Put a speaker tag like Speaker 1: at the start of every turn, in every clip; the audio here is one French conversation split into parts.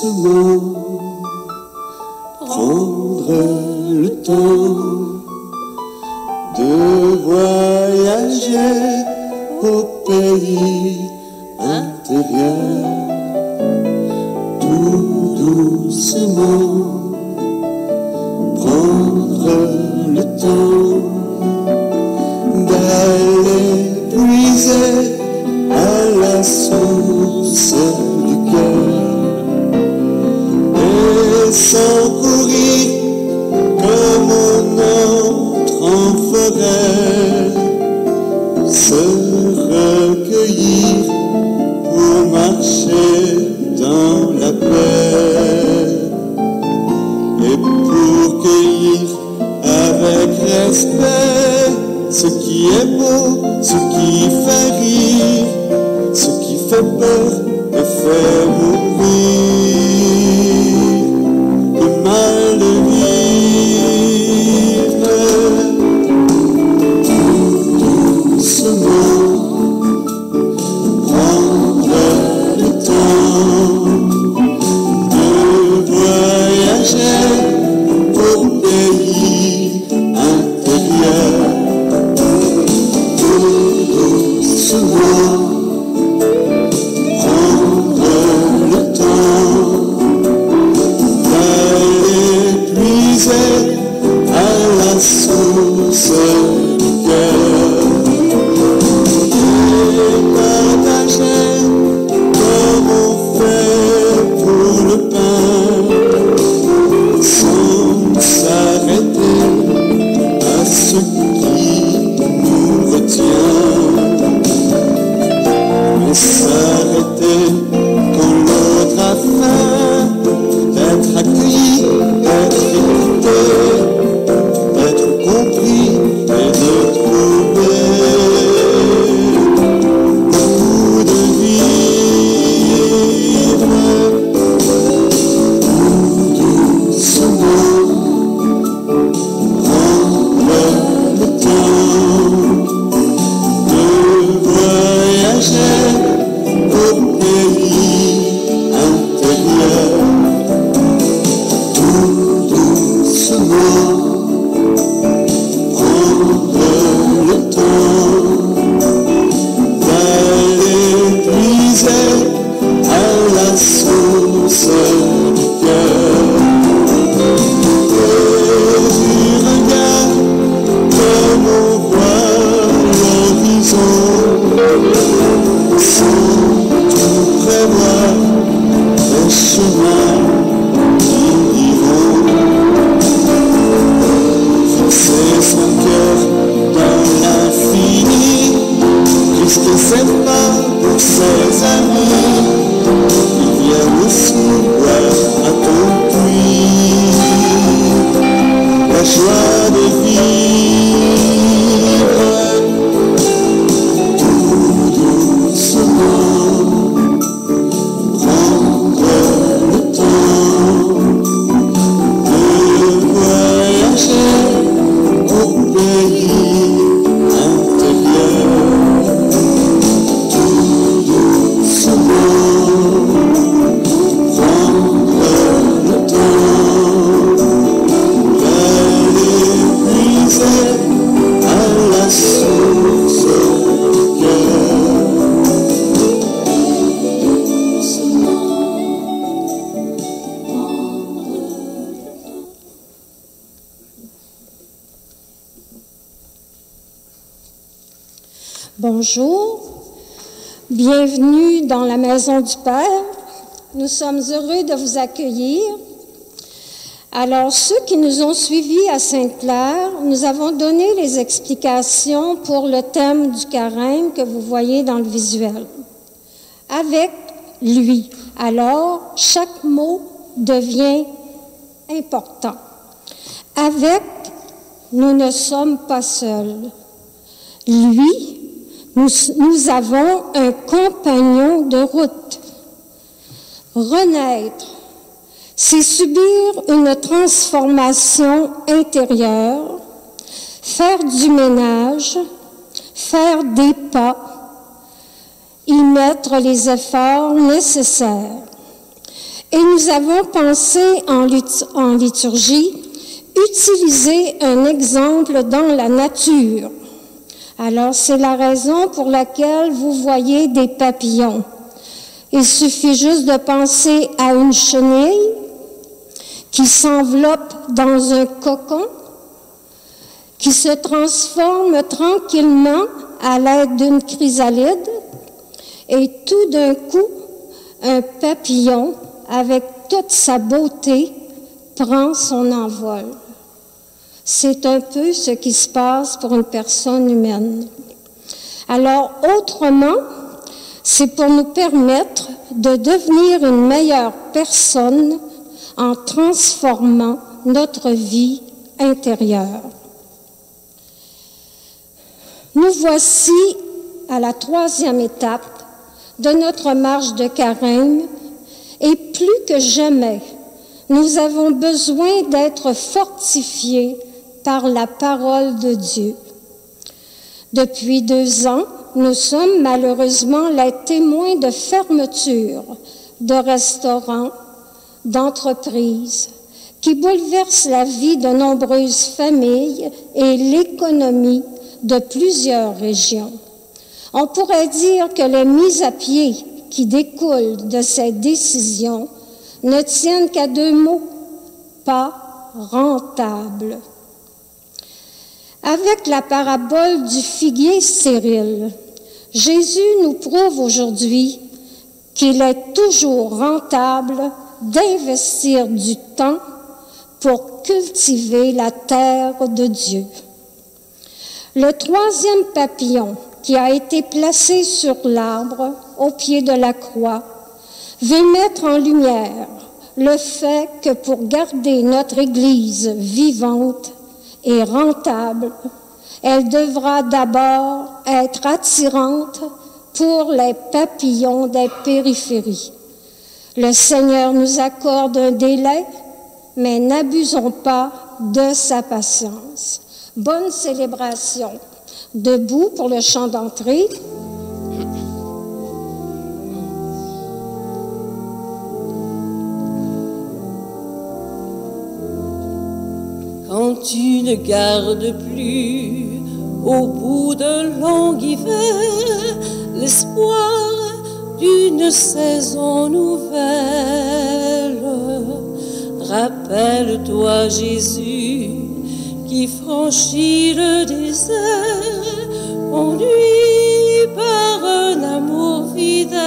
Speaker 1: doucement prendre le temps de voyager au pays intérieur, tout doucement prendre le temps d'aller puiser à la source du cœur et sans courir comme on entre en forêt, se recueillir pour marcher dans la paix et pour cueillir avec respect ce qui est beau, ce qui fait rire, ce qui fait peur et fait mourir, le mal de vivre. Doucement prendre le temps de voyager au pays intérieur. Doucement prendre le temps d'aller puiser à la source du cœur et partager comme on fait pour le pain sans s'arrêter à ce qui nous retient, mais s'arrêter quand l'autre a faim, d'être accueilli, d'être écouté, d'être compris et de trouver le goût de vivre. Doucement prendre le temps de voyager au pays intérieur, tout doucement prendre le temps d'aller puiser à la source du cœur et du regard comme on voit l'horizon sans tout prévoir les chemins qui iront, fixer son cœur dans l'infini, risquer ses pas pour ses amis qui viennent aussi boire à ton puits la joie de vivre. Tout doucement prendre le temps de voyager au pays intérieur, tout doucement prendre le temps d'aller puiser à la source du cœur.
Speaker 2: Bonjour, bienvenue dans la Maison du Père. Nous sommes heureux de vous accueillir. Alors, ceux qui nous ont suivis à Sainte-Claire, nous avons donné les explications pour le thème du carême que vous voyez dans le visuel. Avec lui. Alors, chaque mot devient important. Avec, nous ne sommes pas seuls. Lui, nous avons un compagnon de route. Renaître, c'est subir une transformation intérieure, faire du ménage, faire des pas, y mettre les efforts nécessaires. Et nous avons pensé en liturgie utiliser un exemple dans la nature. Alors, c'est la raison pour laquelle vous voyez des papillons. Il suffit juste de penser à une chenille qui s'enveloppe dans un cocon, qui se transforme tranquillement à l'aide d'une chrysalide, et tout d'un coup, un papillon, avec toute sa beauté, prend son envol. C'est un peu ce qui se passe pour une personne humaine. Alors, autrement, c'est pour nous permettre de devenir une meilleure personne en transformant notre vie intérieure. Nous voici à la 3e étape de notre marche de carême et plus que jamais, nous avons besoin d'être fortifiés par la parole de Dieu. Depuis 2 ans, nous sommes malheureusement les témoins de fermetures de restaurants, d'entreprises, qui bouleversent la vie de nombreuses familles et l'économie de plusieurs régions. On pourrait dire que les mises à pied qui découlent de ces décisions ne tiennent qu'à 2 mots, pas rentable. Avec la parabole du figuier stérile, Jésus nous prouve aujourd'hui qu'il est toujours rentable d'investir du temps pour cultiver la terre de Dieu. Le 3e papillon qui a été placé sur l'arbre au pied de la croix veut mettre en lumière le fait que pour garder notre Église vivante et rentable, elle devra d'abord être attirante pour les papillons des périphéries. Le Seigneur nous accorde un délai, mais n'abusons pas de sa patience. Bonne célébration. Debout pour le chant d'entrée.
Speaker 3: Quand tu ne gardes plus au bout d'un long hiver l'espoir d'une saison nouvelle, rappelle-toi Jésus qui franchit le désert, conduit par un amour fidèle,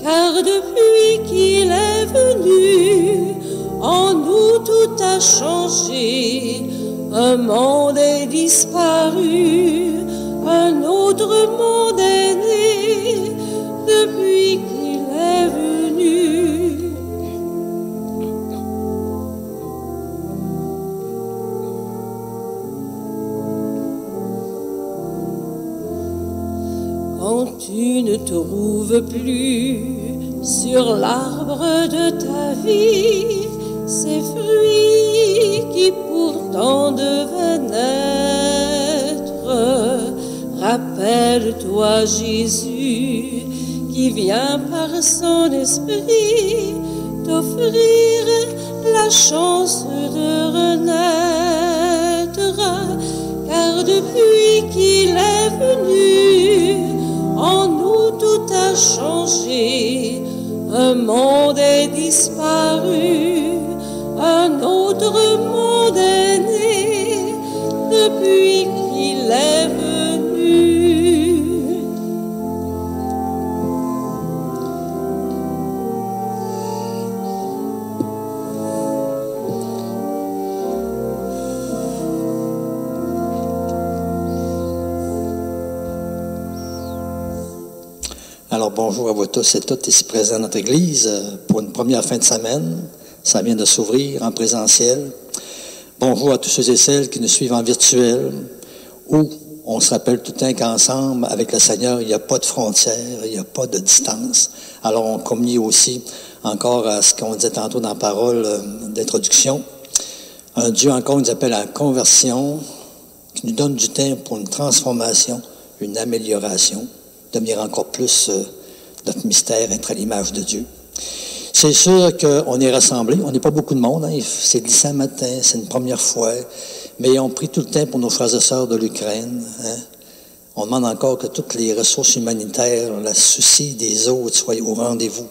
Speaker 3: car depuis qu'il est venu, en nous tout a changé, un monde est disparu, un autre monde est né, depuis qu'il est venu. Quand tu ne trouves plus sur l'arbre de ta vie ces fruits qui pourtant devaient naître, rappelle-toi Jésus qui vient par son esprit t'offrir la chance de renaître, car depuis qu'il est venu, en nous tout a changé, un monde est disparu, un autre monde est né, depuis qu'il est venu.
Speaker 4: Alors bonjour à vous tous et toutes ici présents à notre Église pour une première fin de semaine. Ça vient de s'ouvrir en présentiel. Bonjour à tous ceux et celles qui nous suivent en virtuel, où on se rappelle tout le temps qu'ensemble, avec le Seigneur, il n'y a pas de frontières, il n'y a pas de distance. Alors on communie aussi encore à ce qu'on disait tantôt dans la parole d'introduction. Un Dieu encore nous appelle à la conversion, qui nous donne du temps pour une transformation, une amélioration, devenir encore plus notre mystère, être à l'image de Dieu. C'est sûr qu'on est rassemblés, on n'est pas beaucoup de monde, hein. C'est glissant matin, c'est une première fois, mais on prie tout le temps pour nos frères et sœurs de l'Ukraine. Hein. On demande encore que toutes les ressources humanitaires, le souci des autres soient au rendez-vous.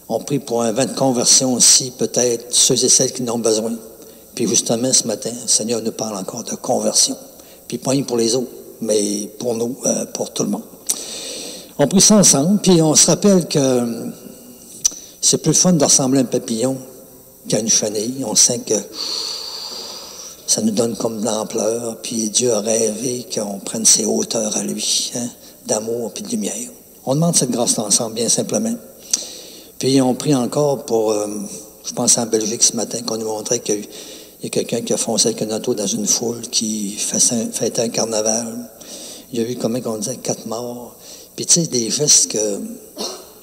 Speaker 4: On prie pour un vent de conversion aussi, peut-être, ceux et celles qui en ont besoin. Puis justement, ce matin, le Seigneur nous parle encore de conversion. Puis pas rien pour les autres, mais pour nous, pour tout le monde. On prie ça ensemble, puis on se rappelle que c'est plus le fun de ressembler à un papillon qu'à une chenille. On sent que ça nous donne comme de l'ampleur, puis Dieu a rêvé qu'on prenne ses hauteurs à lui, hein, d'amour puis de lumière. On demande cette grâce ensemble, bien simplement. Puis on prie encore pour, je pense en Belgique ce matin, qu'on nous montrait qu'il y a quelqu'un qui a foncé avec un auto dans une foule qui fêtait un carnaval. Il y a eu, comment on disait, 4 morts. Puis tu sais, des gestes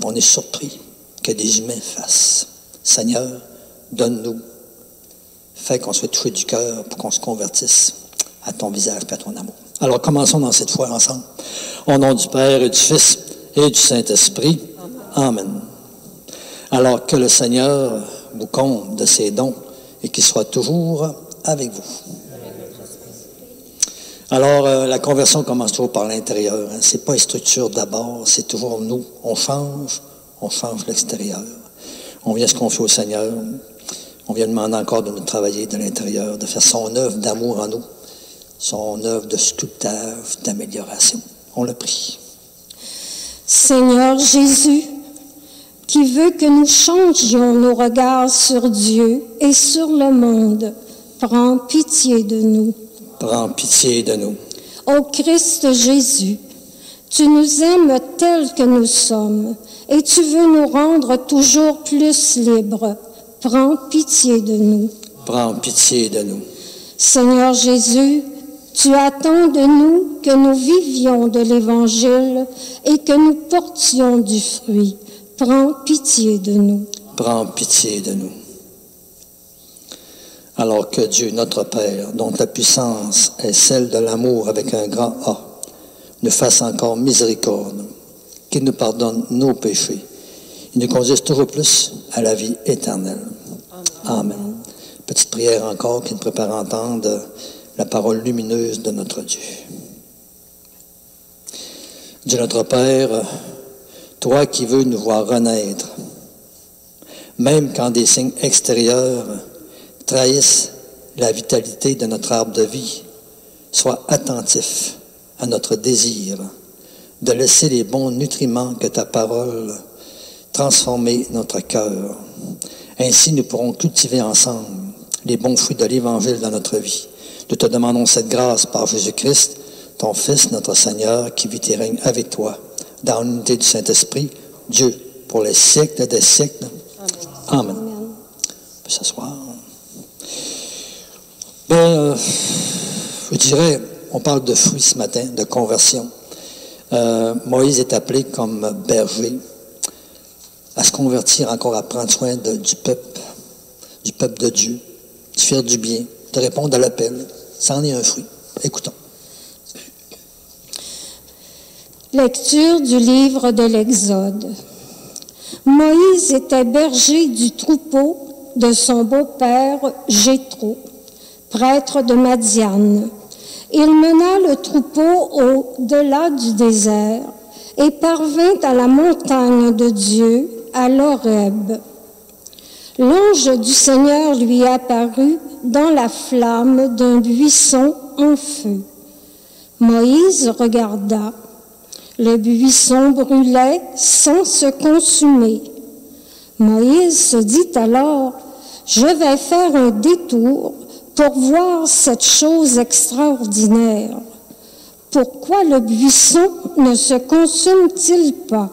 Speaker 4: qu'on est surpris que des humains fassent. Seigneur, donne-nous. Fais qu'on soit touché du cœur pour qu'on se convertisse à ton visage et à ton amour. Alors, commençons dans cette foi ensemble. Au nom du Père et du Fils et du Saint-Esprit. Amen. Alors, que le Seigneur vous comble de ses dons et qu'il soit toujours avec vous. Alors, la conversion commence toujours par l'intérieur. Hein. C'est pas une structure d'abord, c'est toujours nous. On change l'extérieur. On vient se confier au Seigneur. On vient demander encore de nous travailler de l'intérieur, de faire son œuvre d'amour en nous, son œuvre de sculptage, d'amélioration. On le prie.
Speaker 2: Seigneur Jésus, qui veut que nous changions nos regards sur Dieu et sur le monde, prends pitié de nous.
Speaker 4: Prends pitié de nous.
Speaker 2: Ô Christ Jésus, tu nous aimes tels que nous sommes et tu veux nous rendre toujours plus libres. Prends pitié de nous.
Speaker 4: Prends pitié de nous.
Speaker 2: Seigneur Jésus, tu attends de nous que nous vivions de l'Évangile et que nous portions du fruit. Prends pitié de nous.
Speaker 4: Prends pitié de nous. Alors que Dieu, notre Père, dont la puissance est celle de l'amour avec un grand A, nous fasse encore miséricorde, qu'il nous pardonne nos péchés, il nous conduise toujours plus à la vie éternelle. Amen. Petite prière encore qui nous prépare à entendre la parole lumineuse de notre Dieu. Dieu notre Père, toi qui veux nous voir renaître, même quand des signes extérieurs trahissent la vitalité de notre arbre de vie, sois attentif à notre désir de laisser les bons nutriments que ta parole transformer notre cœur. Ainsi, nous pourrons cultiver ensemble les bons fruits de l'Évangile dans notre vie. Nous te demandons cette grâce par Jésus-Christ, ton Fils, notre Seigneur, qui vit et règne avec toi, dans l'unité du Saint-Esprit, Dieu, pour les siècles des siècles. Amen. On peut s'asseoir. Bien, je dirais, on parle de fruits ce matin, de conversion. Moïse est appelé comme berger à se convertir encore, à prendre soin du peuple de Dieu, de faire du bien, de répondre à l'appel. Ça en est un fruit. Écoutons.
Speaker 2: Lecture du livre de l'Exode. Moïse était berger du troupeau de son beau-père Jéthro, prêtre de Madian. Il mena le troupeau au-delà du désert et parvint à la montagne de Dieu, à l'Horeb. L'ange du Seigneur lui apparut dans la flamme d'un buisson en feu. Moïse regarda. Le buisson brûlait sans se consumer. Moïse se dit alors, « Je vais faire un détour pour voir cette chose extraordinaire. Pourquoi le buisson ne se consume-t-il pas? »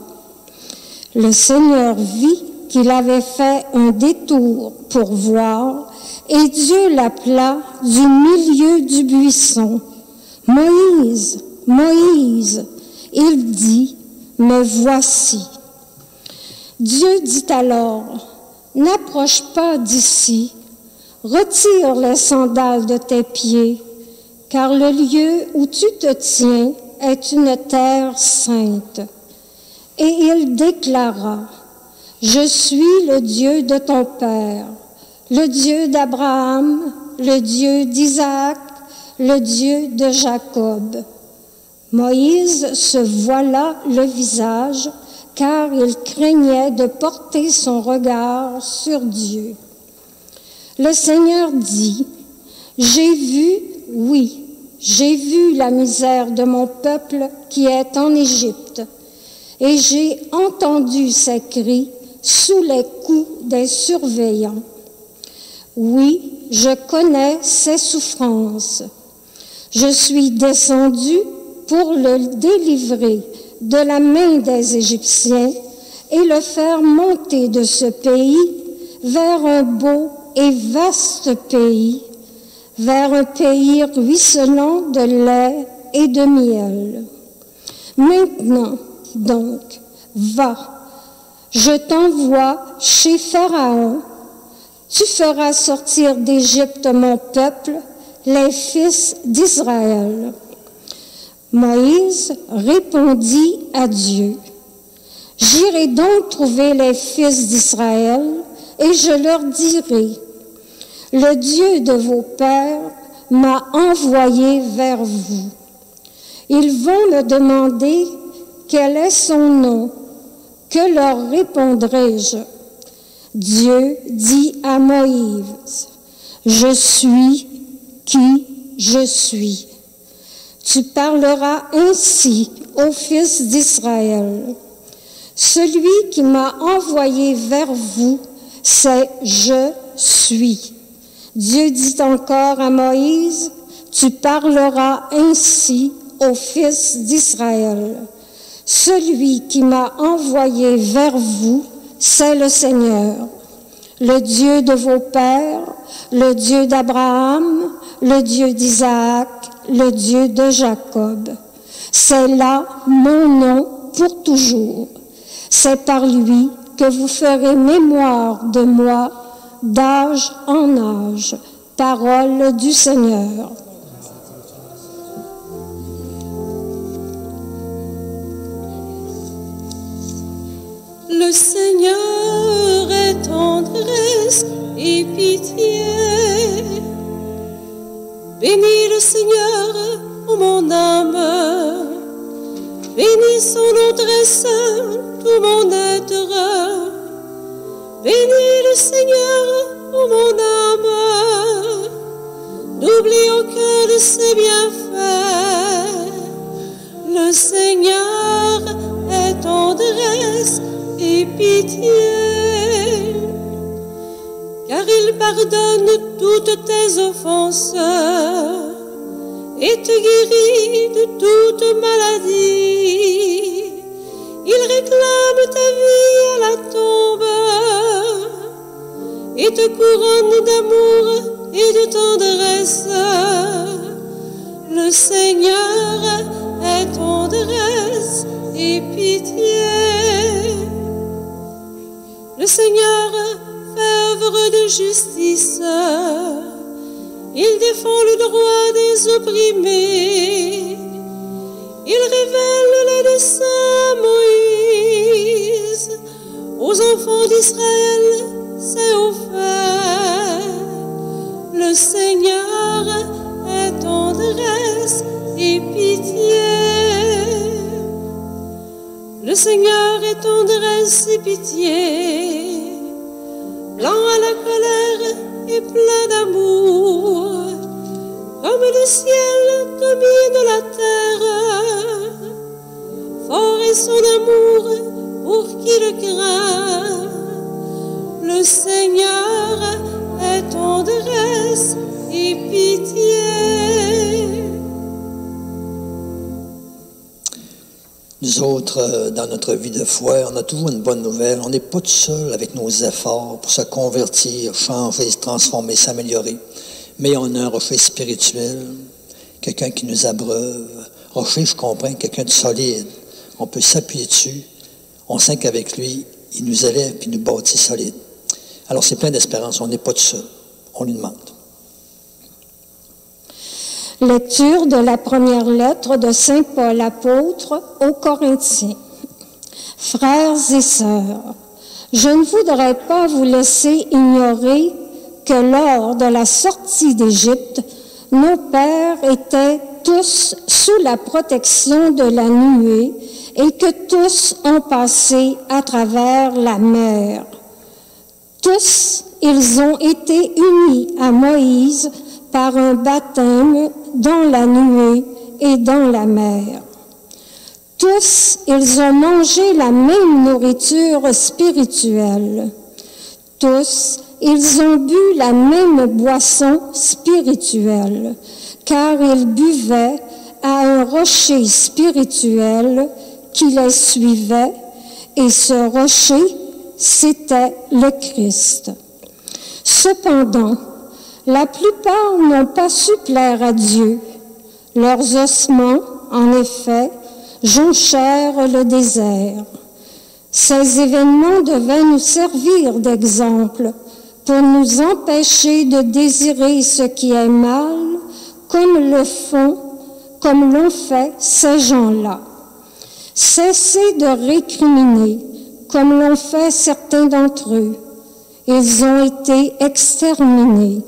Speaker 2: Le Seigneur vit qu'il avait fait un détour pour voir, et Dieu l'appela du milieu du buisson. « Moïse, Moïse !» Il dit, « Me voici. » Dieu dit alors, « N'approche pas d'ici, retire les sandales de tes pieds, car le lieu où tu te tiens est une terre sainte. » et il déclara, « Je suis le Dieu de ton père, le Dieu d'Abraham, le Dieu d'Isaac, le Dieu de Jacob. » Moïse se voila le visage, car il craignait de porter son regard sur Dieu. Le Seigneur dit, « J'ai vu, oui, j'ai vu la misère de mon peuple qui est en Égypte, et j'ai entendu ses cris sous les coups des surveillants. Oui, je connais ses souffrances. Je suis descendu pour le délivrer de la main des Égyptiens et le faire monter de ce pays vers un beau et vaste pays, vers un pays ruisselant de lait et de miel. Maintenant, donc, va, je t'envoie chez Pharaon. Tu feras sortir d'Égypte mon peuple, les fils d'Israël. » Moïse répondit à Dieu, « J'irai donc trouver les fils d'Israël et je leur dirai, « Le Dieu de vos pères m'a envoyé vers vous. Ils vont me demander quel est son nom. Que leur répondrai-je? » Dieu dit à Moïse, « Je suis qui je suis. Tu parleras ainsi aux fils d'Israël. Celui qui m'a envoyé vers vous, c'est je suis. » Dieu dit encore à Moïse, « Tu parleras ainsi aux fils d'Israël. Celui qui m'a envoyé vers vous, c'est le Seigneur, le Dieu de vos pères, le Dieu d'Abraham, le Dieu d'Isaac, le Dieu de Jacob. C'est là mon nom pour toujours. C'est par lui que vous ferez mémoire de moi d'âge en âge. » Parole du Seigneur.
Speaker 3: Le Seigneur est tendresse et pitié. Bénis le Seigneur, ô mon âme. Bénis son nom très saint, tout mon être. Bénis le Seigneur, ô mon âme. N'oublie aucun de ses bienfaits. Le Seigneur est tendresse et pitié, car il pardonne toutes tes offenses et te guérit de toute maladie. Il réclame ta vie à la tombe et te couronne d'amour et de tendresse. Le Seigneur est tendresse et pitié. Le Seigneur fait œuvre de justice. Il défend le droit des opprimés. Il révèle les desseins Moïse. Aux enfants d'Israël, c'est offert. Le Seigneur est tendresse et pitié. Le Seigneur est tendresse et pitié, lent à la colère et plein d'amour, comme le ciel domine la terre. Fort est son amour pour qui le craint. Le Seigneur est tendresse et pitié.
Speaker 4: Nous autres, dans notre vie de foi, on a toujours une bonne nouvelle. On n'est pas tout seul avec nos efforts pour se convertir, changer, se transformer, s'améliorer. Mais on a un rocher spirituel, quelqu'un qui nous abreuve. Rocher, je comprends, quelqu'un de solide. On peut s'appuyer dessus. On sait qu'avec lui, il nous élève et nous bâtit solide. Alors c'est plein d'espérance. On n'est pas tout seul. On lui demande.
Speaker 2: Lecture de la première lettre de Saint Paul apôtre aux Corinthiens. Frères et sœurs, je ne voudrais pas vous laisser ignorer que lors de la sortie d'Égypte, nos pères étaient tous sous la protection de la nuée et que tous ont passé à travers la mer. Tous, ils ont été unis à Moïse par un baptême dans la nuée et dans la mer. Tous, ils ont mangé la même nourriture spirituelle. Tous, ils ont bu la même boisson spirituelle, car ils buvaient à un rocher spirituel qui les suivait, et ce rocher, c'était le Christ. Cependant, la plupart n'ont pas su plaire à Dieu. Leurs ossements, en effet, jonchèrent le désert. Ces événements devaient nous servir d'exemple pour nous empêcher de désirer ce qui est mal, comme l'ont fait ces gens-là. Cessez de récriminer, comme l'ont fait certains d'entre eux. Ils ont été exterminés.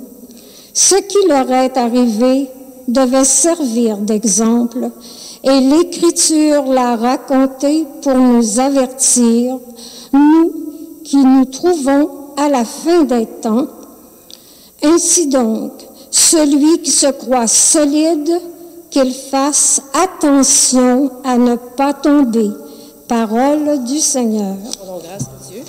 Speaker 2: Ce qui leur est arrivé devait servir d'exemple, et l'Écriture l'a raconté pour nous avertir, nous qui nous trouvons à la fin des temps. Ainsi donc, celui qui se croit solide, qu'il fasse attention à ne pas tomber. Parole du Seigneur.
Speaker 3: Rendons grâce à Dieu.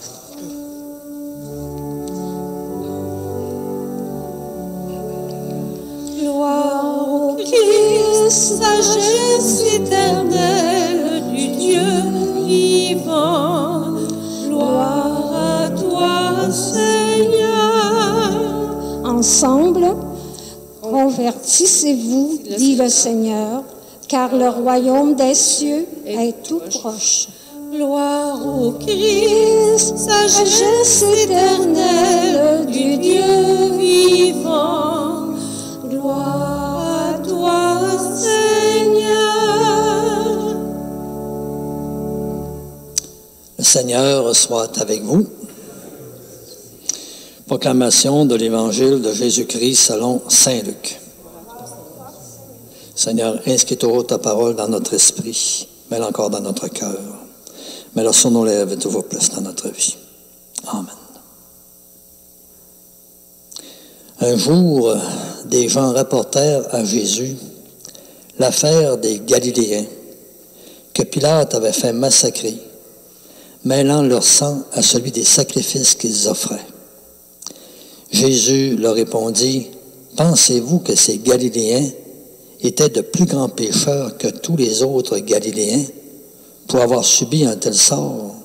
Speaker 3: Gloire au Christ, sagesse éternelle du Dieu vivant. Gloire à toi, Seigneur.
Speaker 2: Ensemble, convertissez-vous, dit le Seigneur, car le royaume des cieux est tout proche.
Speaker 3: Gloire au Christ, sagesse éternelle du Dieu vivant. Gloire à toi, Seigneur.
Speaker 4: Le Seigneur soit avec vous. Proclamation de l'Évangile de Jésus-Christ selon saint Luc. Seigneur, inscris toujours ta parole dans notre esprit, mets-la encore dans notre cœur. Mets-la sur nos lèvres et toujours plus dans notre vie. Amen. Un jour, des gens rapportèrent à Jésus l'affaire des Galiléens que Pilate avait fait massacrer, mêlant leur sang à celui des sacrifices qu'ils offraient. Jésus leur répondit, « Pensez-vous que ces Galiléens étaient de plus grands pécheurs que tous les autres Galiléens pour avoir subi un tel sort?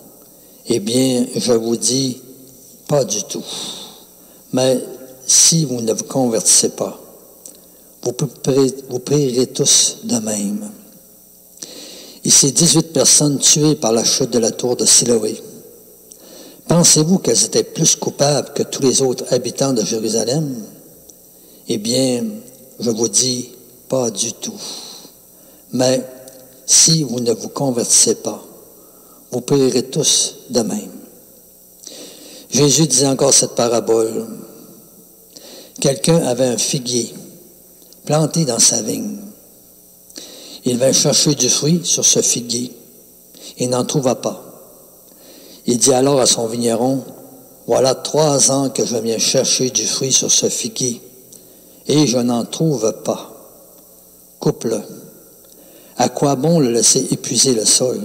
Speaker 4: Eh bien, je vous dis, pas du tout. Mais si vous ne vous convertissez pas, vous périrez tous de même. » Ici, 18 personnes tuées par la chute de la tour de Siloé. Pensez-vous qu'elles étaient plus coupables que tous les autres habitants de Jérusalem? Eh bien, je vous dis, pas du tout. Mais si vous ne vous convertissez pas, vous périrez tous de même. Jésus disait encore cette parabole. Quelqu'un avait un figuier planté dans sa vigne. Il vint chercher du fruit sur ce figuier et n'en trouva pas. Il dit alors à son vigneron, « Voilà 3 ans que je viens chercher du fruit sur ce figuier, et je n'en trouve pas. Coupe-le. À quoi bon le laisser épuiser le sol? »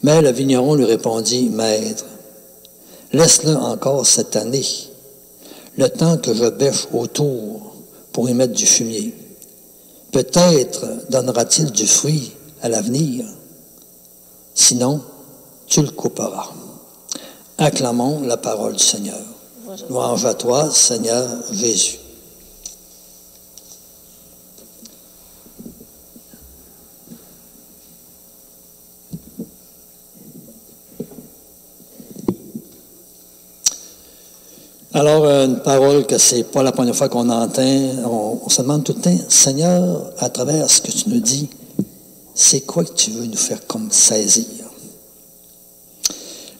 Speaker 4: Mais le vigneron lui répondit, « Maître, laisse-le encore cette année, le temps que je bêche autour pour y mettre du fumier. Peut-être donnera-t-il du fruit à l'avenir. Sinon, tu le couperas. » Acclamons la parole du Seigneur. Louange à toi, Seigneur Jésus. Alors, une parole que c'est pas la première fois qu'on entend, on se demande tout le temps, Seigneur, à travers ce que tu nous dis, c'est quoi que tu veux nous faire comme saisir?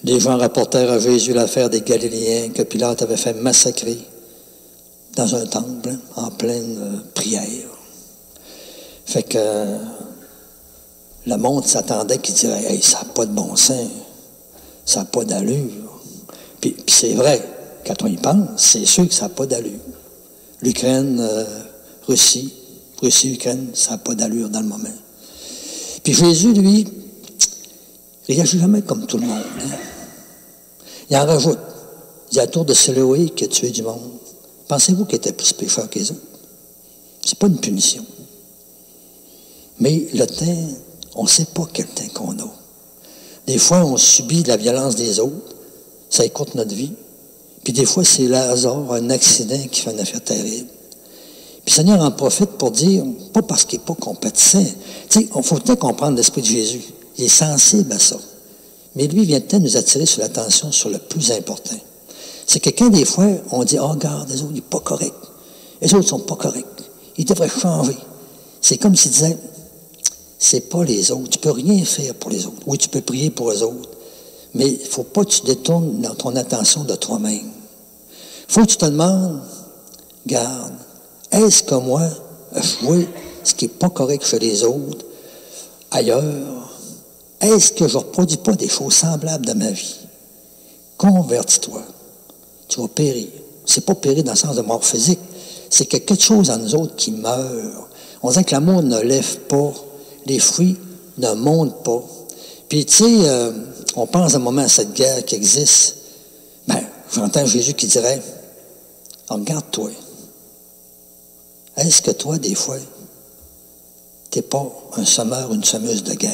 Speaker 4: Des gens rapportèrent à Jésus l'affaire des Galiléens que Pilate avait fait massacrer dans un temple, hein, en pleine prière. Fait que le monde s'attendait qu'il dirait « Hey, ça n'a pas de bon sens, ça n'a pas d'allure. » Puis c'est vrai, quand on y pense, c'est sûr que ça n'a pas d'allure. L'Ukraine, Russie, Ukraine, ça n'a pas d'allure dans le moment. Puis Jésus, lui, il réagit jamais comme tout le monde. Hein? Il en rajoute. Il dit à tour de Siloé qui a tué du monde. Pensez-vous qu'il était plus pécheur que les autres? C'est pas une punition. Mais le temps, on ne sait pas quel temps qu'on a. Des fois, on subit de la violence des autres, ça écourte notre vie. Puis des fois, c'est le hasard, un accident qui fait une affaire terrible. Puis le Seigneur en profite pour dire, pas parce qu'il n'est pas compatissant. Tu sais, il faut peut-être comprendre l'esprit de Jésus. Il est sensible à ça. Mais lui, il vient peut-être nous attirer sur l'attention sur le plus important. C'est que quand des fois, on dit, oh, regarde, les autres, il n'est pas correct. Les autres ne sont pas corrects. Ils devraient changer. C'est comme s'il disait, c'est pas les autres. Tu peux rien faire pour les autres. Oui, tu peux prier pour les autres. Mais il ne faut pas que tu détournes ton attention de toi-même. Il faut que tu te demandes, garde, est-ce que moi, je vois ce qui n'est pas correct chez les autres, ailleurs? Est-ce que je ne reproduis pas des choses semblables dans ma vie? Convertis-toi. Tu vas périr. C'est pas périr dans le sens de mort physique. C'est qu'il y a quelque chose en nous autres qui meurt. On dirait que l'amour ne lève pas. Les fruits ne montent pas. Puis, tu sais, on pense un moment à cette guerre qui existe. Ben, j'entends Jésus qui dirait, regarde-toi. Est-ce que toi, des fois, tu n'es pas un semeur, une semeuse de guerre?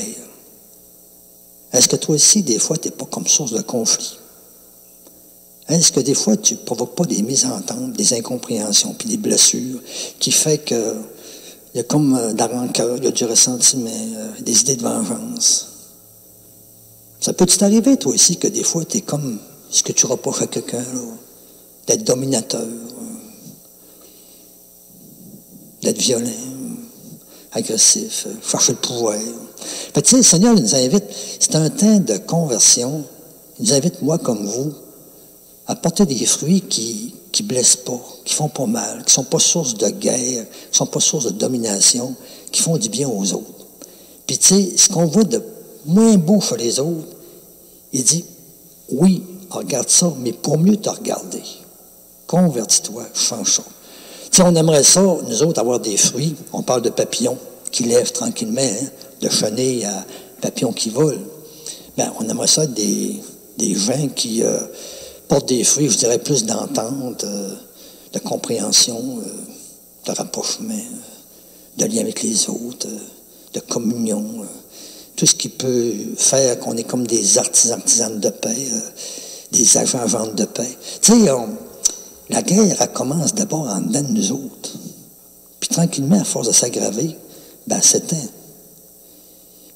Speaker 4: Est-ce que toi aussi, des fois, tu n'es pas comme source de conflit? Est-ce que des fois, tu ne provoques pas des mésententes, des incompréhensions, puis des blessures, qui fait que il y a comme de la rancœur, il y a du ressentiment, des idées de vengeance? Ça peut t'arriver, toi aussi, que des fois, tu es comme ce que tu reproches à quelqu'un, là, d'être dominateur, d'être violent, agressif, chercher le pouvoir. Fait que, tu sais, le Seigneur il nous invite, c'est un temps de conversion. Il nous invite, moi comme vous, à porter des fruits qui ne blessent pas, qui ne font pas mal, qui ne sont pas source de guerre, qui ne sont pas source de domination, qui font du bien aux autres. Puis, tu sais, ce qu'on voit de moins beau chez les autres, il dit, oui, regarde ça, mais pour mieux te regarder. Convertis-toi, change ça. Tu sais, on aimerait ça, nous autres, avoir des fruits. On parle de papillons qui lèvent tranquillement, hein, de chenilles à papillons qui volent. Bien, on aimerait ça des gens qui portent des fruits, je dirais, plus d'entente, de compréhension, de rapprochement, de lien avec les autres, de communion, tout ce qui peut faire qu'on est comme des artisanes de paix, des agents de paix. Tu sais, la guerre, elle commence d'abord en dedans de nous autres. Puis tranquillement, à force de s'aggraver, ben, c'est temps.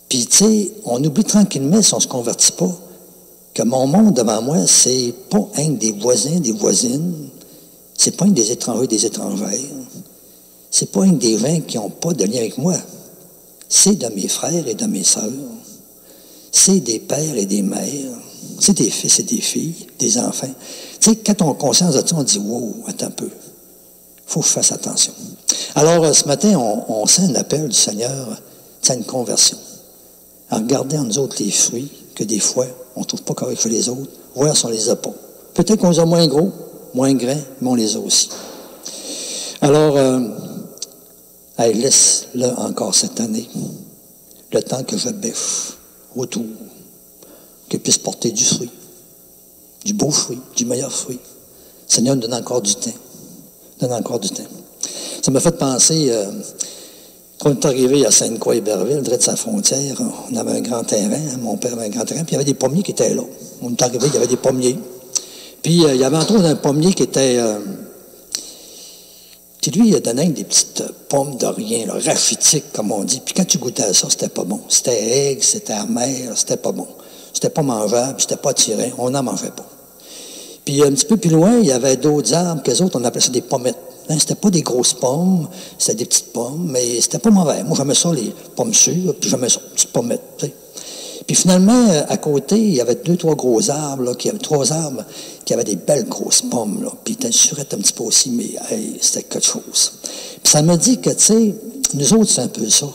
Speaker 4: Puis, tu sais, on oublie tranquillement, si on ne se convertit pas, que mon monde devant moi, c'est pas un des voisins, des voisines, c'est pas un des étrangers, des étrangères, c'est pas un des gens qui n'ont pas de lien avec moi. C'est de mes frères et de mes sœurs. C'est des pères et des mères. C'est des fils et des filles, des enfants. Tu sais, quand on a conscience de ça, on dit « Wow, attends un peu. Il faut que je fasse attention. » Alors, ce matin, on sent un appel du Seigneur, c'est une conversion. À regarder en nous autres les fruits que des fois, on ne trouve pas correct chez les autres, voir si on les a pas. Peut-être qu'on les a moins gros, moins grands, mais on les a aussi. Alors, laisse-le encore cette année, le temps que je bêche autour, qu'il puisse porter du fruit, du beau fruit, du meilleur fruit. Le Seigneur nous donne encore du temps. Donne encore du temps. Ça m'a fait penser, quand on est arrivé à Sainte-Croix-Héberville, direct de sa frontière, on avait un grand terrain, hein, mon père avait un grand terrain, puis il y avait des pommiers qui étaient là. On est arrivé, il y avait des pommiers. Puis il y avait entre autres un pommier qui était... lui, il a donné des petites pommes de rien, là, rachitiques, comme on dit. Puis quand tu goûtais à ça, c'était pas bon. C'était aigre, c'était amer, c'était pas bon. C'était pas mangeable, c'était pas attirant, on n'en mangeait pas. Puis un petit peu plus loin, il y avait d'autres arbres, qu'eux autres, on appelait ça des pommettes. Hein, c'était pas des grosses pommes, c'était des petites pommes, mais c'était pas mauvais. Moi, j'aimais ça, les pommes sûres, puis j'aimais ça, petites pommettes. Tu sais. Puis finalement, à côté, il y avait 2-3 gros arbres, là, trois arbres qui avaient des belles grosses pommes, là. Puis ils étaient surette un petit peu aussi, mais hey, c'était quelque chose. Puis ça me dit que, tu sais, nous autres, c'est un peu ça.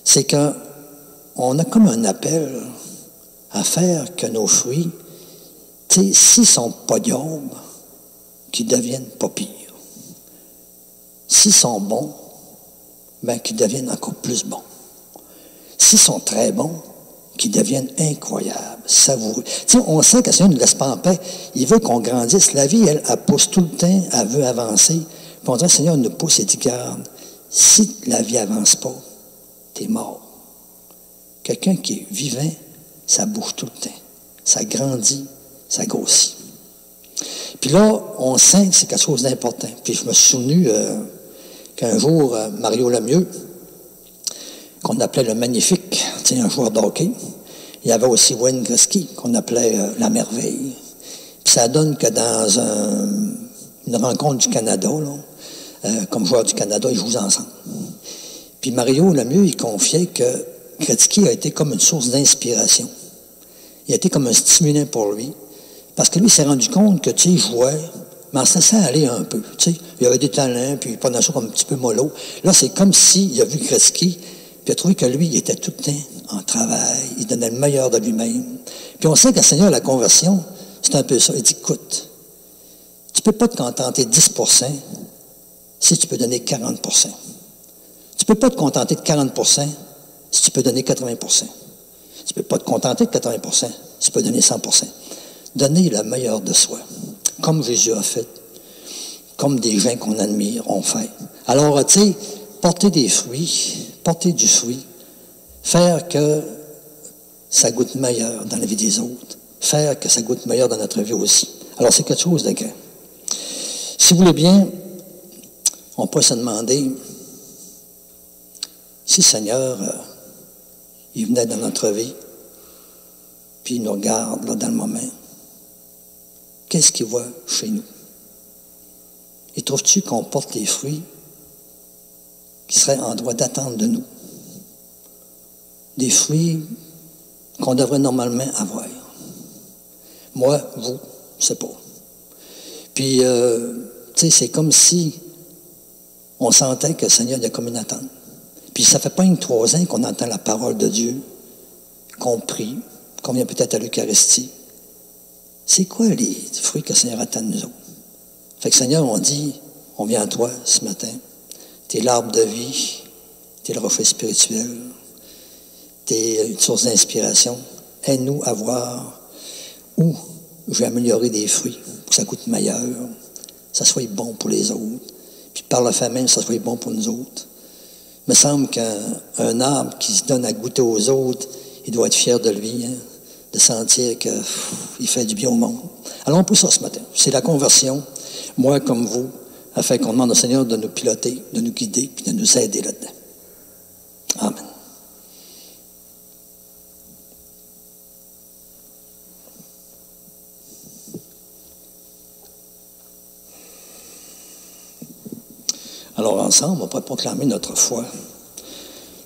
Speaker 4: C'est qu'on a comme un appel à faire que nos fruits, tu sais, s'ils ne sont pas diables, qu'ils deviennent pas pires. S'ils sont bons, bien qu'ils deviennent encore plus bons. S'ils sont très bons, qu'ils deviennent incroyables, savoureux. Tu sais, on sait que le Seigneur ne nous laisse pas en paix. Il veut qu'on grandisse. La vie, elle pousse tout le temps, elle veut avancer. Puis on dirait, le Seigneur nous pousse et dit, garde, si la vie n'avance pas, t'es mort. Quelqu'un qui est vivant, ça bouge tout le temps. Ça grandit, ça grossit. Puis là, on sent que c'est quelque chose d'important. Puis je me suis souvenu qu'un jour, Mario Lemieux, qu'on appelait le Magnifique, tu sais, un joueur de hockey, il y avait aussi Wayne Gretzky, qu'on appelait la Merveille. Puis ça donne que dans une rencontre du Canada, là, comme joueur du Canada, ils jouent ensemble. Puis Mario Lemieux, il confiait que Gretzky a été comme une source d'inspiration. Il a été comme un stimulant pour lui. Parce que lui, il s'est rendu compte que, tu sais, il jouait, mais en se laissant aller un peu. Tu sais, il avait des talents, puis il prenait ça comme un petit peu mollo. Là, c'est comme s'il a vu Gretzky, puis il a trouvé que lui, il était tout le temps en travail, il donnait le meilleur de lui-même. Puis on sait que le Seigneur, la conversion, c'est un peu ça. Il dit, écoute, tu ne peux pas te contenter de 10% si tu peux donner 40%. Tu ne peux pas te contenter de 40% si tu peux donner 80%. Tu ne peux pas te contenter de 80% si tu peux donner 100%. Donner le meilleur de soi, comme Jésus a fait, comme des gens qu'on admire ont fait. Alors, tu sais, porter des fruits, porter du fruit, faire que ça goûte meilleur dans la vie des autres, faire que ça goûte meilleur dans notre vie aussi. Alors, c'est quelque chose de grand. Si vous voulez bien, on peut se demander si le Seigneur, il venait dans notre vie, puis il nous regarde là, dans le moment. Qu'est-ce qu'il voit chez nous? Et trouves-tu qu'on porte les fruits qui seraient en droit d'attendre de nous? Des fruits qu'on devrait normalement avoir. Moi, vous, je ne sais pas. Puis, tu sais, c'est comme si on sentait que le Seigneur, il y a comme une attente. Puis, ça ne fait pas une 3 ans qu'on entend la parole de Dieu, qu'on prie, qu'on vient peut-être à l'Eucharistie. C'est quoi les fruits que le Seigneur attend de nous autres? Fait que Seigneur, on dit, on vient à toi ce matin. Tu es l'arbre de vie, tu es le rocher spirituel, tu es une source d'inspiration. Aide-nous à voir où je vais améliorer des fruits pour que ça coûte meilleur, que ça soit bon pour les autres, puis par le fait même, que ça soit bon pour nous autres. Il me semble qu'un arbre qui se donne à goûter aux autres, il doit être fier de lui, hein? De sentir qu'il fait du bien au monde. Alors, on peut ça ce matin. C'est la conversion, moi comme vous, afin qu'on demande au Seigneur de nous piloter, de nous guider, puis de nous aider là-dedans. Amen. Alors, ensemble, on pourrait proclamer notre foi.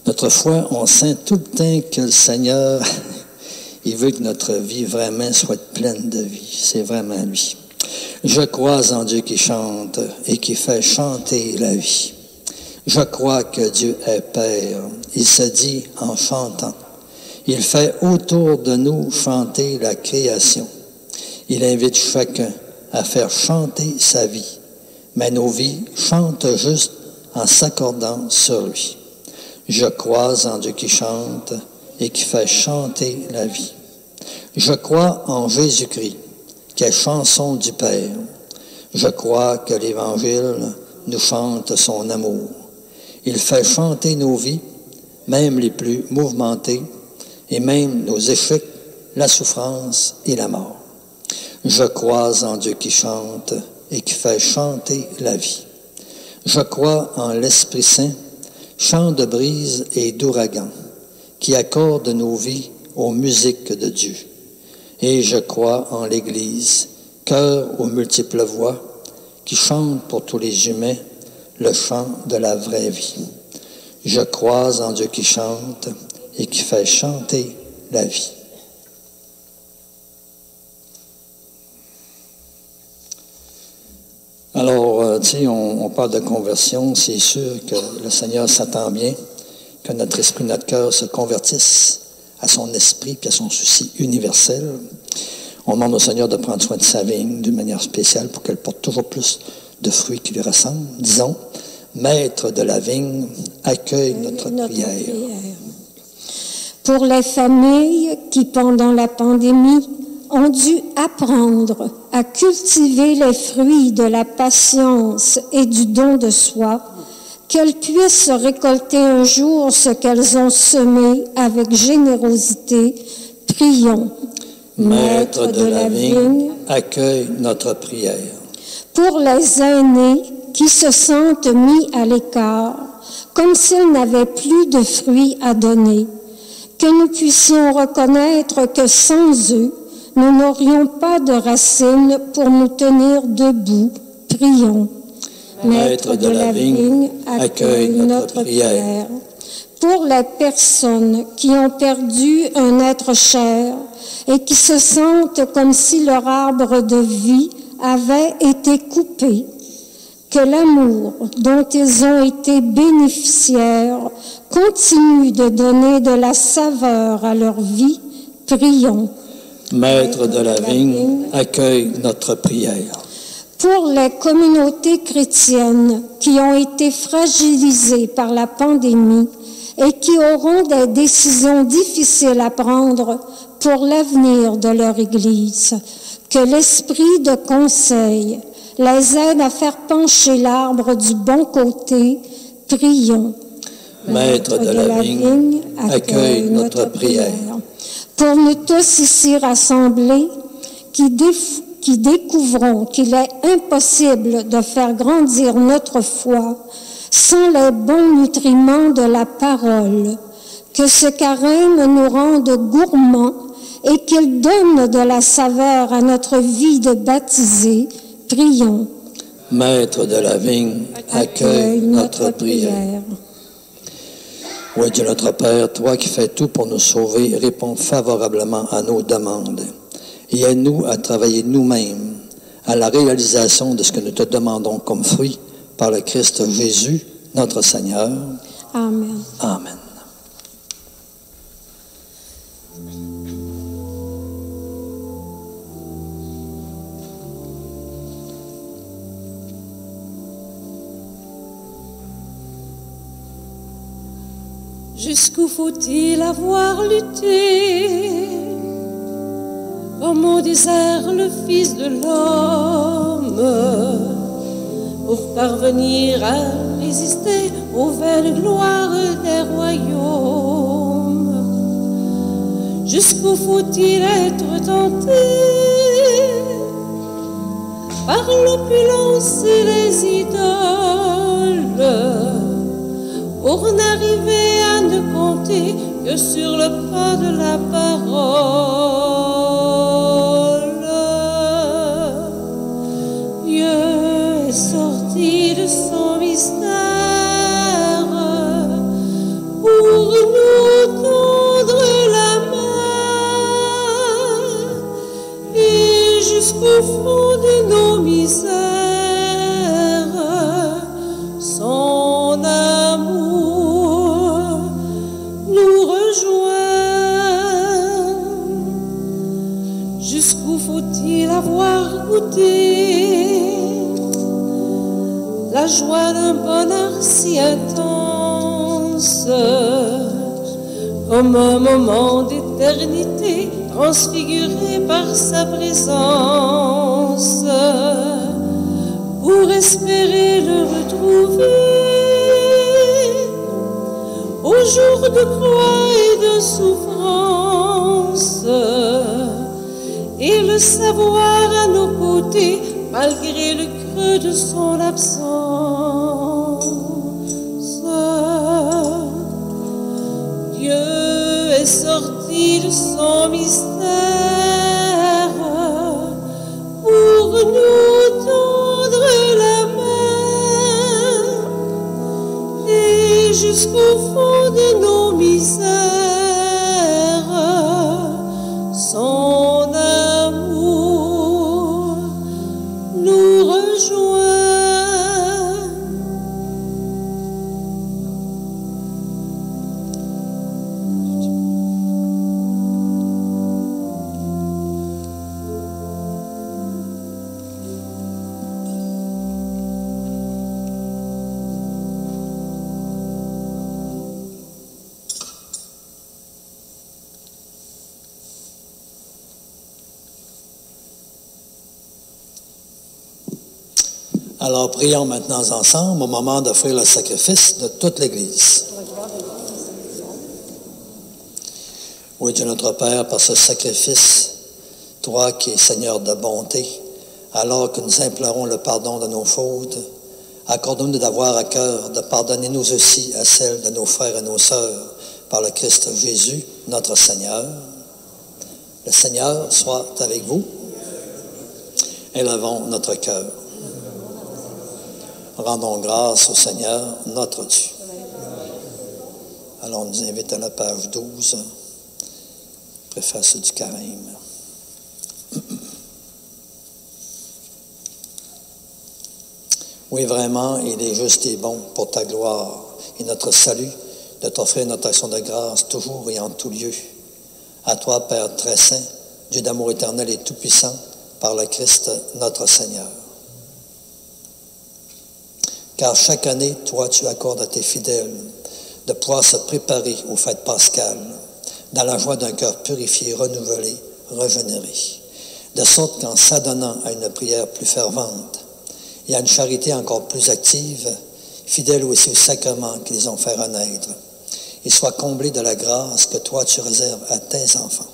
Speaker 4: Notre foi, on sent tout le temps que le Seigneur... Il veut que notre vie vraiment soit pleine de vie. C'est vraiment lui. Je crois en Dieu qui chante et qui fait chanter la vie. Je crois que Dieu est Père. Il se dit en chantant. Il fait autour de nous chanter la création. Il invite chacun à faire chanter sa vie. Mais nos vies chantent juste en s'accordant sur lui. Je crois en Dieu qui chante et qui fait chanter la vie. Je crois en Jésus-Christ, qui est chanson du Père. Je crois que l'Évangile nous chante son amour. Il fait chanter nos vies, même les plus mouvementées, et même nos échecs, la souffrance et la mort. Je crois en Dieu qui chante et qui fait chanter la vie. Je crois en l'Esprit Saint, chant de brise et d'ouragan, qui accorde nos vies aux musiques de Dieu. Et je crois en l'Église, cœur aux multiples voix, qui chante pour tous les humains le chant de la vraie vie. Je crois en Dieu qui chante et qui fait chanter la vie. Alors, tu sais, on parle de conversion, c'est sûr que le Seigneur s'attend bien que notre esprit, notre cœur se convertissent à son esprit puis à son souci universel. On demande au Seigneur de prendre soin de sa vigne d'une manière spéciale pour qu'elle porte toujours plus de fruits qui lui ressemblent. Disons, Maître de la vigne, accueille notre prière.
Speaker 2: Pour les familles qui, pendant la pandémie, ont dû apprendre à cultiver les fruits de la patience et du don de soi, qu'elles puissent récolter un jour ce qu'elles ont semé avec générosité, prions.
Speaker 4: Maître de la vigne, accueille notre prière.
Speaker 2: Pour les aînés qui se sentent mis à l'écart, comme s'ils n'avaient plus de fruits à donner, que nous puissions reconnaître que sans eux, nous n'aurions pas de racines pour nous tenir debout. Prions.
Speaker 4: Maître de la vigne, accueille notre prière.
Speaker 2: Pour les personnes qui ont perdu un être cher et qui se sentent comme si leur arbre de vie avait été coupé, que l'amour dont ils ont été bénéficiaires continue de donner de la saveur à leur vie. Prions.
Speaker 4: Maître de la vigne, accueille notre prière.
Speaker 2: Pour les communautés chrétiennes qui ont été fragilisées par la pandémie et qui auront des décisions difficiles à prendre pour l'avenir de leur Église, que l'esprit de conseil les aide à faire pencher l'arbre du bon côté. Prions.
Speaker 4: Maître de la vigne, accueille notre prière.
Speaker 2: Pour nous tous ici rassemblés, qui découvrons qu'il est impossible de faire grandir notre foi sans les bons nutriments de la parole, que ce carême nous rende gourmands et qu'il donne de la saveur à notre vie de baptisés. Prions.
Speaker 4: Maître de la vigne, accueille notre prière. Oui, Dieu notre Père, toi qui fais tout pour nous sauver, réponds favorablement à nos demandes et aide-nous à travailler nous-mêmes à la réalisation de ce que nous te demandons comme fruit par le Christ Jésus, notre Seigneur.
Speaker 2: Amen.
Speaker 4: Amen.
Speaker 3: Jusqu'où faut-il avoir lutté, comme au désert le Fils de l'homme, pour parvenir à résister aux vaines gloires des royaumes? Jusqu'où faut-il être tenté par l'opulence et les idoles, pour n'arriver à ne compter que sur le pas de la parole? Dieu est sorti de son mystère pour nous tendre la main, et jusqu'au fond de nos misères, son amour nous rejoint. Jusqu'où faut-il avoir goûté la joie d'un bonheur si intense, comme un moment d'éternité transfiguré par sa présence, pour espérer le retrouver au jour de croix et de souffrance, et le savoir à nos côtés malgré le creux de son absence. Dieu est sorti de son mystère pour nous tendre la main, et jusqu'au fond de nos misères,
Speaker 4: Alors, prions maintenant ensemble au moment d'offrir le sacrifice de toute l'Église. Oui, Dieu notre Père, par ce sacrifice, toi qui es Seigneur de bonté, alors que nous implorons le pardon de nos fautes, accorde-nous d'avoir à cœur de pardonner nous aussi à celles de nos frères et nos sœurs par le Christ Jésus, notre Seigneur. Le Seigneur soit avec vous. Élevons notre cœur. Rendons grâce au Seigneur, notre Dieu. Alors, on nous invite à la page 12, préface du Carême. Oui, vraiment, il est juste et bon pour ta gloire et notre salut de t'offrir notre action de grâce toujours et en tout lieu. À toi, Père très saint, Dieu d'amour éternel et tout-puissant, par le Christ notre Seigneur. Car chaque année, toi, tu accordes à tes fidèles de pouvoir se préparer aux fêtes pascales, dans la joie d'un cœur purifié, renouvelé, régénéré, de sorte qu'en s'adonnant à une prière plus fervente et à une charité encore plus active, fidèles aussi aux sacrements qui les ont fait renaître, ils soient comblés de la grâce que toi tu réserves à tes enfants.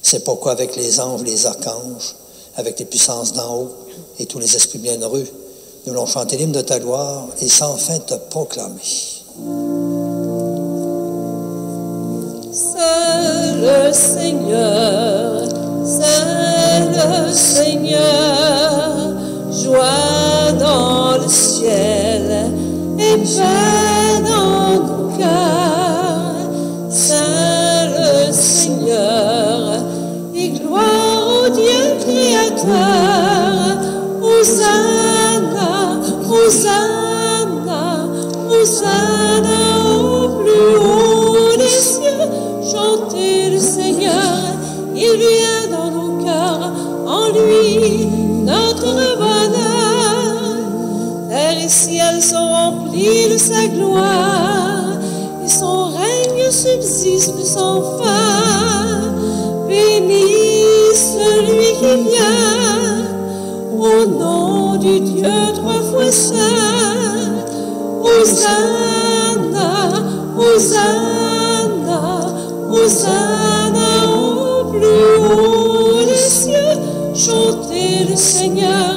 Speaker 4: C'est pourquoi avec les anges, les archanges, avec les puissances d'en haut et tous les esprits bienheureux, nous allons chanter l'hymne de ta gloire et sans fin te proclamer.
Speaker 3: C'est le Seigneur, joie dans le ciel et paix dans nos cœurs. C'est le Seigneur et gloire au Dieu créateur. Hosanna, Hosanna, Hosanna au plus haut des cieux. Chantez le Seigneur, il vient dans nos cœurs, en lui notre bonheur. Terre et ciel sont remplis de sa gloire, et son règne subsiste sans fin. Béni celui qui vient, au nom du Dieu trois fois saint. Hosanna, Hosanna, Hosanna au plus haut des cieux. Chantez le Seigneur,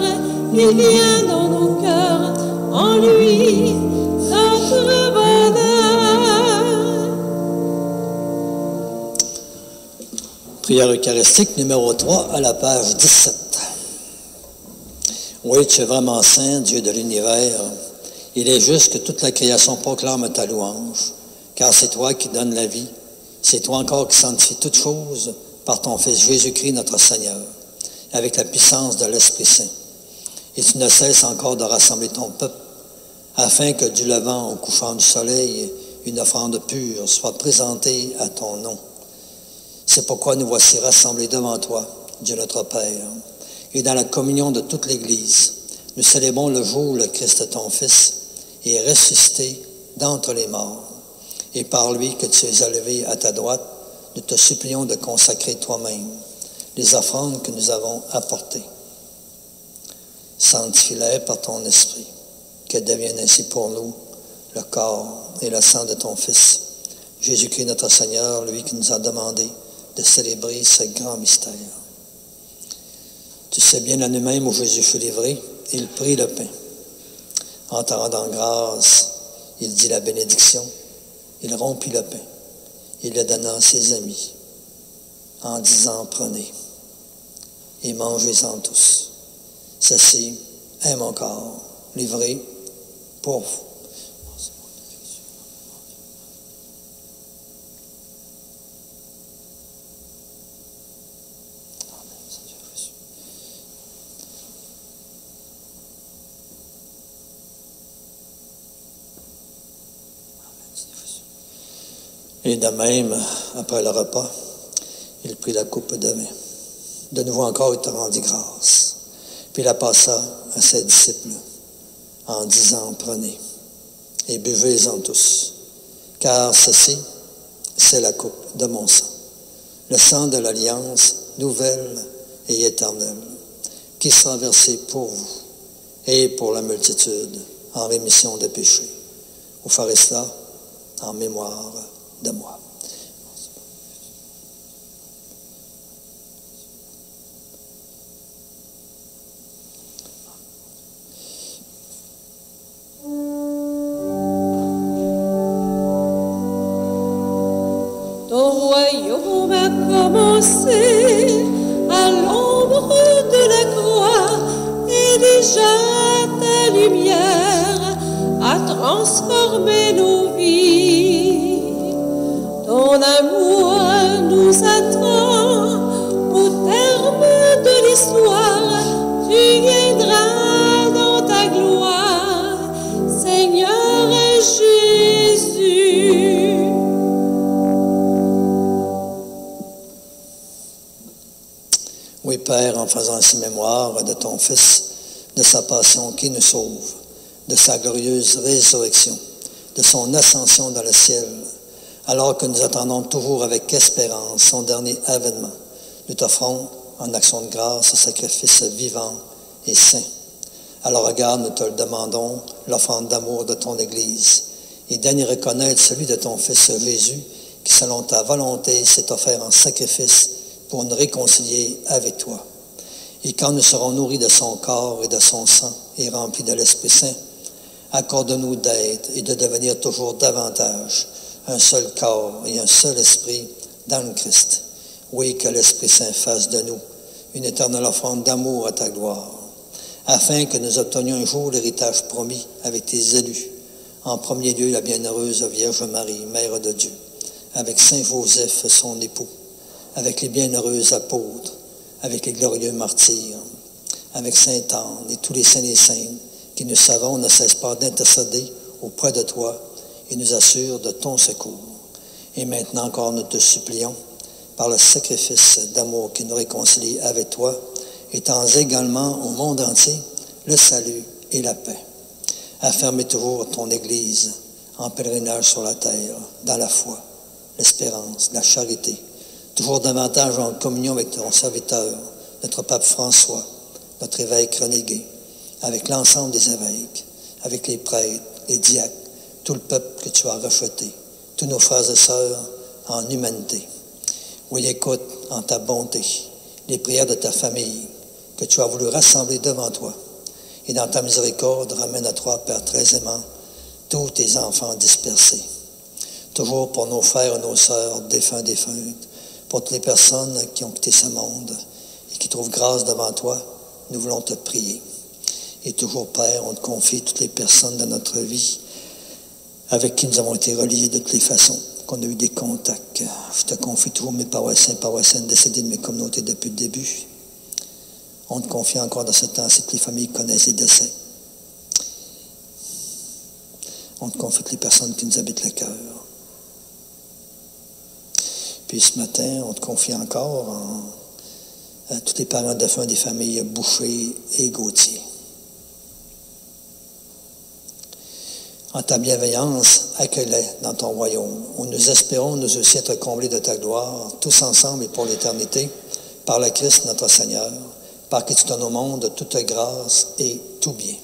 Speaker 3: il vient dans nos cœurs, en lui notre bonheur.
Speaker 4: Prière eucharistique numéro 3 à la page 17. Oui, tu es vraiment saint, Dieu de l'univers. Il est juste que toute la création proclame ta louange, car c'est toi qui donnes la vie. C'est toi encore qui sanctifie toutes choses par ton Fils Jésus-Christ, notre Seigneur, avec la puissance de l'Esprit Saint. Et tu ne cesses encore de rassembler ton peuple, afin que du levant au couchant du soleil, une offrande pure soit présentée à ton nom. C'est pourquoi nous voici rassemblés devant toi, Dieu notre Père, et dans la communion de toute l'Église, nous célébrons le jour où le Christ, ton Fils, est ressuscité d'entre les morts. Et par lui que tu es élevé à ta droite, nous te supplions de consacrer toi-même les offrandes que nous avons apportées. Sanctifie-les par ton esprit, qu'elles deviennent ainsi pour nous le corps et le sang de ton Fils, Jésus-Christ notre Seigneur, lui qui nous a demandé de célébrer ce grand mystère. Tu sais bien la nuit même où Jésus fut livré, il prit le pain. En te rendant grâce, il dit la bénédiction, il rompit le pain, il le donna à ses amis, en disant, prenez et mangez-en tous. Ceci est mon corps, livré pour vous. Et de même, après le repas, il prit la coupe de vin. De nouveau encore, il te rendit grâce. Puis il la passa à ses disciples en disant, prenez et buvez-en tous, car ceci, c'est la coupe de mon sang, le sang de l'alliance nouvelle et éternelle, qui sera versé pour vous et pour la multitude, en rémission des péchés. Vous ferez cela en mémoire de moi.
Speaker 3: Ton royaume a commencé à l'ombre de la croix, et déjà ta lumière a transformé nos vies. Ton amour nous attend au terme de l'histoire. Tu viendras dans ta gloire, Seigneur Jésus.
Speaker 4: Oui, Père, en faisant ainsi mémoire de ton Fils, de sa passion qui nous sauve, de sa glorieuse résurrection, de son ascension dans le ciel, alors que nous attendons toujours avec espérance son dernier avènement, nous t'offrons, en action de grâce, ce sacrifice vivant et saint. Alors regarde, nous te le demandons, l'offrande d'amour de ton Église, et daigne reconnaître celui de ton Fils Jésus, qui selon ta volonté s'est offert en sacrifice pour nous réconcilier avec toi. Et quand nous serons nourris de son corps et de son sang et remplis de l'Esprit Saint, accorde-nous d'être et de devenir toujours davantage un seul corps et un seul esprit dans le Christ. Oui, que l'Esprit Saint fasse de nous une éternelle offrande d'amour à ta gloire, afin que nous obtenions un jour l'héritage promis avec tes élus. En premier lieu, la bienheureuse Vierge Marie, Mère de Dieu, avec Saint Joseph, son époux, avec les bienheureux apôtres, avec les glorieux martyrs, avec Saint Anne et tous les saints et saintes qui, nous savons, ne cessent pas d'intercéder auprès de toi et nous assurent de ton secours. Et maintenant encore, nous te supplions, par le sacrifice d'amour qui nous réconcilie avec toi, étends également au monde entier le salut et la paix. Afferme toujours ton Église en pèlerinage sur la terre, dans la foi, l'espérance, la charité, toujours davantage en communion avec ton serviteur, notre pape François, notre évêque renégué, avec l'ensemble des évêques, avec les prêtres, les diacres, tout le peuple que tu as racheté, tous nos frères et sœurs en humanité. Oui, écoute en ta bonté les prières de ta famille que tu as voulu rassembler devant toi. Et dans ta miséricorde, ramène à toi, Père très aimant, tous tes enfants dispersés. Toujours pour nos frères et nos sœurs, défunts, défuntes, pour toutes les personnes qui ont quitté ce monde et qui trouvent grâce devant toi, nous voulons te prier. Et toujours, Père, on te confie toutes les personnes de notre vie avec qui nous avons été reliés de toutes les façons, qu'on a eu des contacts. Je te confie toujours mes paroissiens, paroissiennes décédés de mes communautés depuis le début. On te confie encore dans ce temps-ci que les familles connaissent les décès. On te confie toutes les personnes qui nous habitent le cœur. Puis ce matin, on te confie encore à tous les parents défunts des familles Boucher et Gauthier. En ta bienveillance, accueille-les dans ton royaume, où nous espérons nous aussi être comblés de ta gloire, tous ensemble et pour l'éternité, par le Christ notre Seigneur, par qui tu donnes au monde toute grâce et tout bien.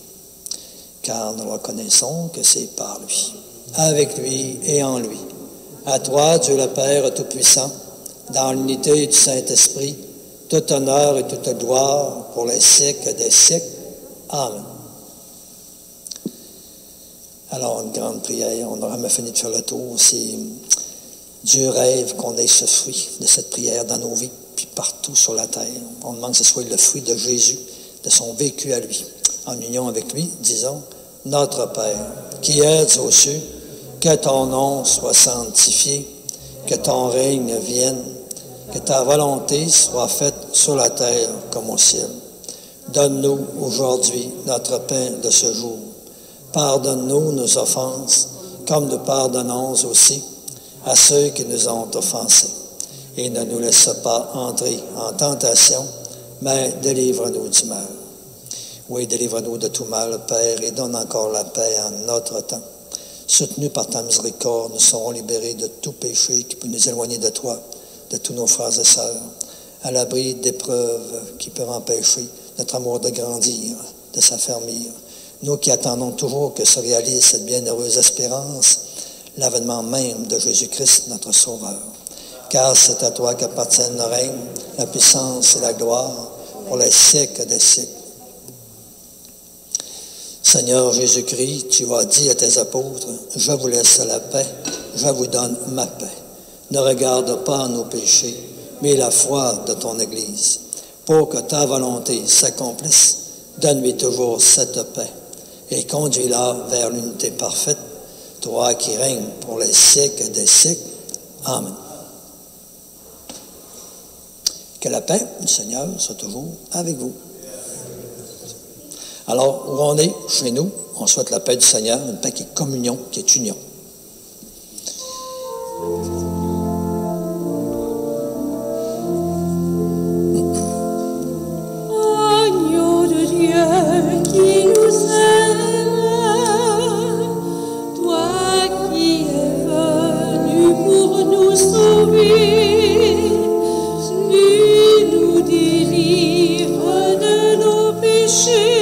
Speaker 4: Car nous reconnaissons que c'est par lui, avec lui et en lui. À toi, Dieu le Père Tout-Puissant, dans l'unité du Saint-Esprit, tout honneur et toute gloire pour les siècles des siècles. Amen. Alors, une grande prière, on n'aura jamais fini de faire le tour. Dieu rêve qu'on ait ce fruit de cette prière dans nos vies, puis partout sur la terre. On demande que ce soit le fruit de Jésus, de son vécu à lui. En union avec lui, disons, Notre Père, qui es aux cieux, que ton nom soit sanctifié, que ton règne vienne, que ta volonté soit faite sur la terre comme au ciel. Donne-nous aujourd'hui notre pain de ce jour. Pardonne-nous nos offenses, comme nous pardonnons aussi à ceux qui nous ont offensés. Et ne nous laisse pas entrer en tentation, mais délivre-nous du mal. Oui, délivre-nous de tout mal, Père, et donne encore la paix en notre temps. Soutenus par ta miséricorde, nous serons libérés de tout péché qui peut nous éloigner de toi, de tous nos frères et sœurs, à l'abri d'épreuves qui peuvent empêcher notre amour de grandir, de s'affermir. Nous qui attendons toujours que se réalise cette bienheureuse espérance, l'avènement même de Jésus-Christ, notre Sauveur. Car c'est à toi qu'appartiennent le règne, la puissance et la gloire pour les siècles des siècles. Seigneur Jésus-Christ, tu as dit à tes apôtres, « Je vous laisse la paix, je vous donne ma paix. Ne regarde pas nos péchés, mais la foi de ton Église. Pour que ta volonté s'accomplisse, donne-lui toujours cette paix et conduis-la vers l'unité parfaite, toi qui règnes pour les siècles des siècles. Amen. » Que la paix du Seigneur soit toujours avec vous. Alors, où on est, chez nous, on souhaite la paix du Seigneur, une paix qui est communion, qui est union.
Speaker 3: Agneau de Dieu qui nous aime, toi qui es venu pour nous sauver, tu nous délivres de nos péchés.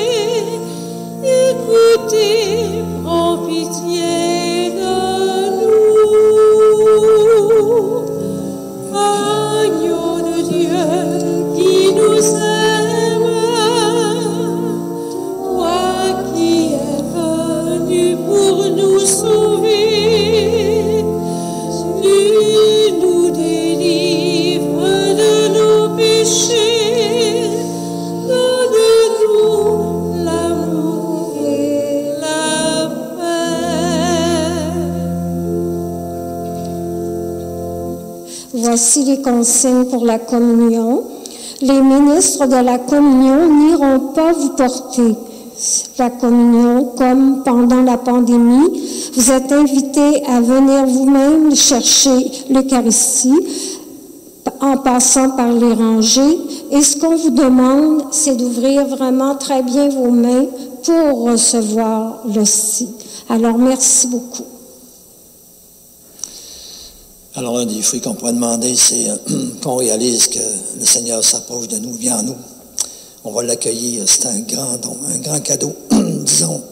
Speaker 3: Écoutez, prends pitié de nous. Agneau de Dieu qui nous aime, toi qui es venu pour nous sauver, tu nous délivres de nos péchés, donne-nous l'amour et la paix.
Speaker 2: Voici les consignes pour la communion. Les ministres de la communion n'iront pas vous porter la communion comme pendant la pandémie. Vous êtes invités à venir vous-même chercher l'Eucharistie en passant par les rangées. Et ce qu'on vous demande, c'est d'ouvrir vraiment très bien vos mains pour recevoir l'hostie. Alors, merci beaucoup.
Speaker 4: Alors, un des fruits qu'on pourrait demander, c'est qu'on réalise que le Seigneur s'approche de nous, vient à nous. On va l'accueillir, c'est un grand don, un grand cadeau, disons,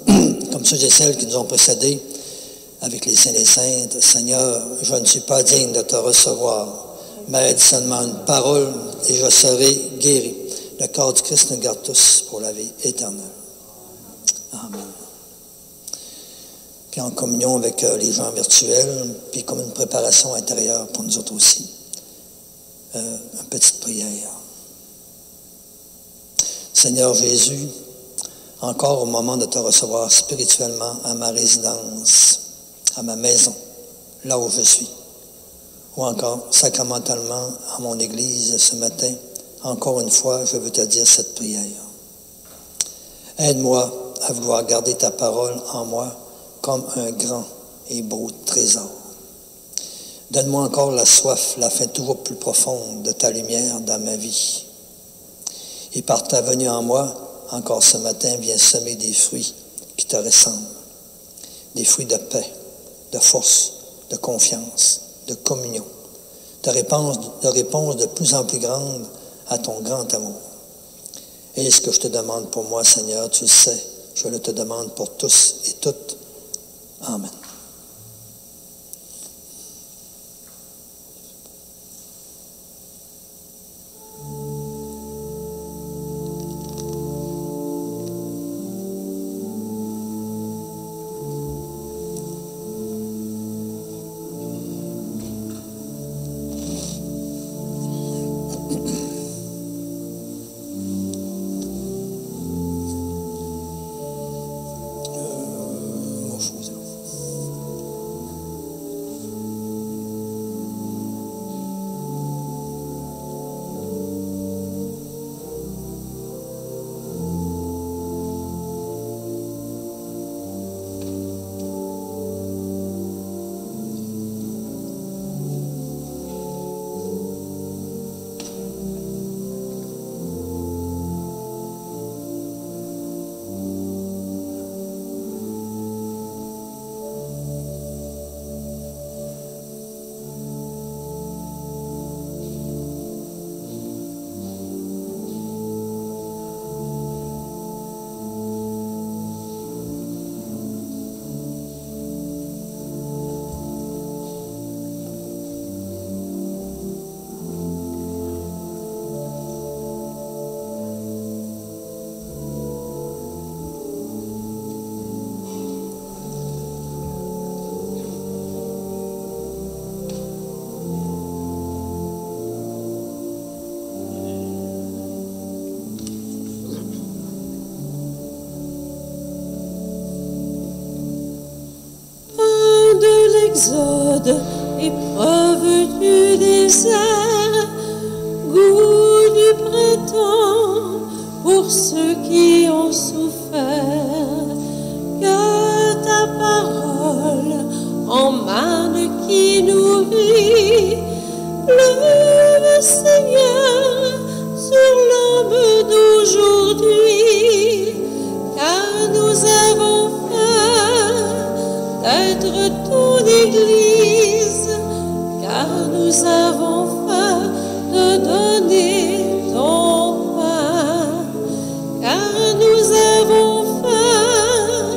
Speaker 4: comme ceux et celles qui nous ont précédés avec les saints et les saintes. Seigneur, je ne suis pas digne de te recevoir, mais dis seulement une parole et je serai guéri. Le corps du Christ nous garde tous pour la vie éternelle. Amen. Puis en communion avec les gens virtuels, puis comme une préparation intérieure pour nous autres aussi. Une petite prière. Seigneur Jésus, encore au moment de te recevoir spirituellement à ma résidence, à ma maison, là où je suis, ou encore sacramentalement à mon église ce matin, encore une fois, je veux te dire cette prière. Aide-moi à vouloir garder ta parole en moi comme un grand et beau trésor. Donne-moi encore la soif, la faim toujours plus profonde de ta lumière dans ma vie. Et par ta venue en moi, encore ce matin, viens semer des fruits qui te ressemblent. Des fruits de paix, de force, de confiance, de communion, de réponse de plus en plus grande à ton grand amour. Et ce que je te demande pour moi, Seigneur, tu le sais, je le te demande pour tous et toutes. Amen.
Speaker 3: l'exode, épreuve du désert, goût du printemps pour ceux qui ont souffert. Que ta parole en manne qui nourrit, le Seigneur sur l'homme d'aujourd'hui, car nous avons faim d'être ton Église, car nous avons faim de donner ton pain, car nous avons faim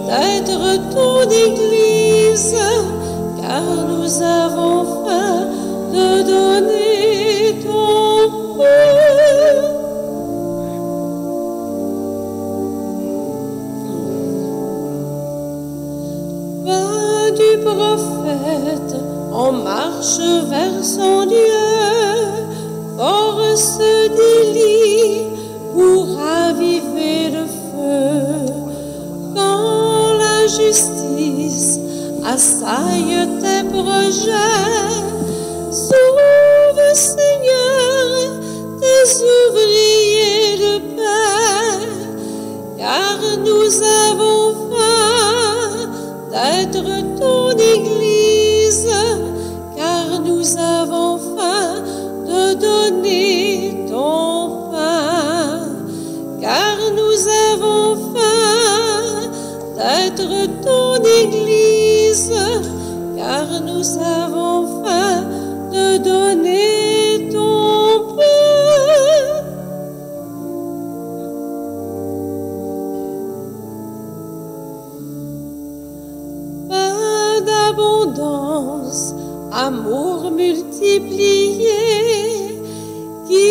Speaker 3: d'être ton Église, car nous avons faim de donner ton pain. Va du prophète en marche vers son Dieu, force d'Élie pour raviver le feu. Quand la justice assaille tes projets, sauve, Seigneur, tes ouvriers de paix, car nous avons faim d'être ton Église, car nous avons faim de donner ton pain, car nous avons faim d'être ton Église, car nous avons faim de donner ton pain. Pain d'abondance, amour multiplié, qui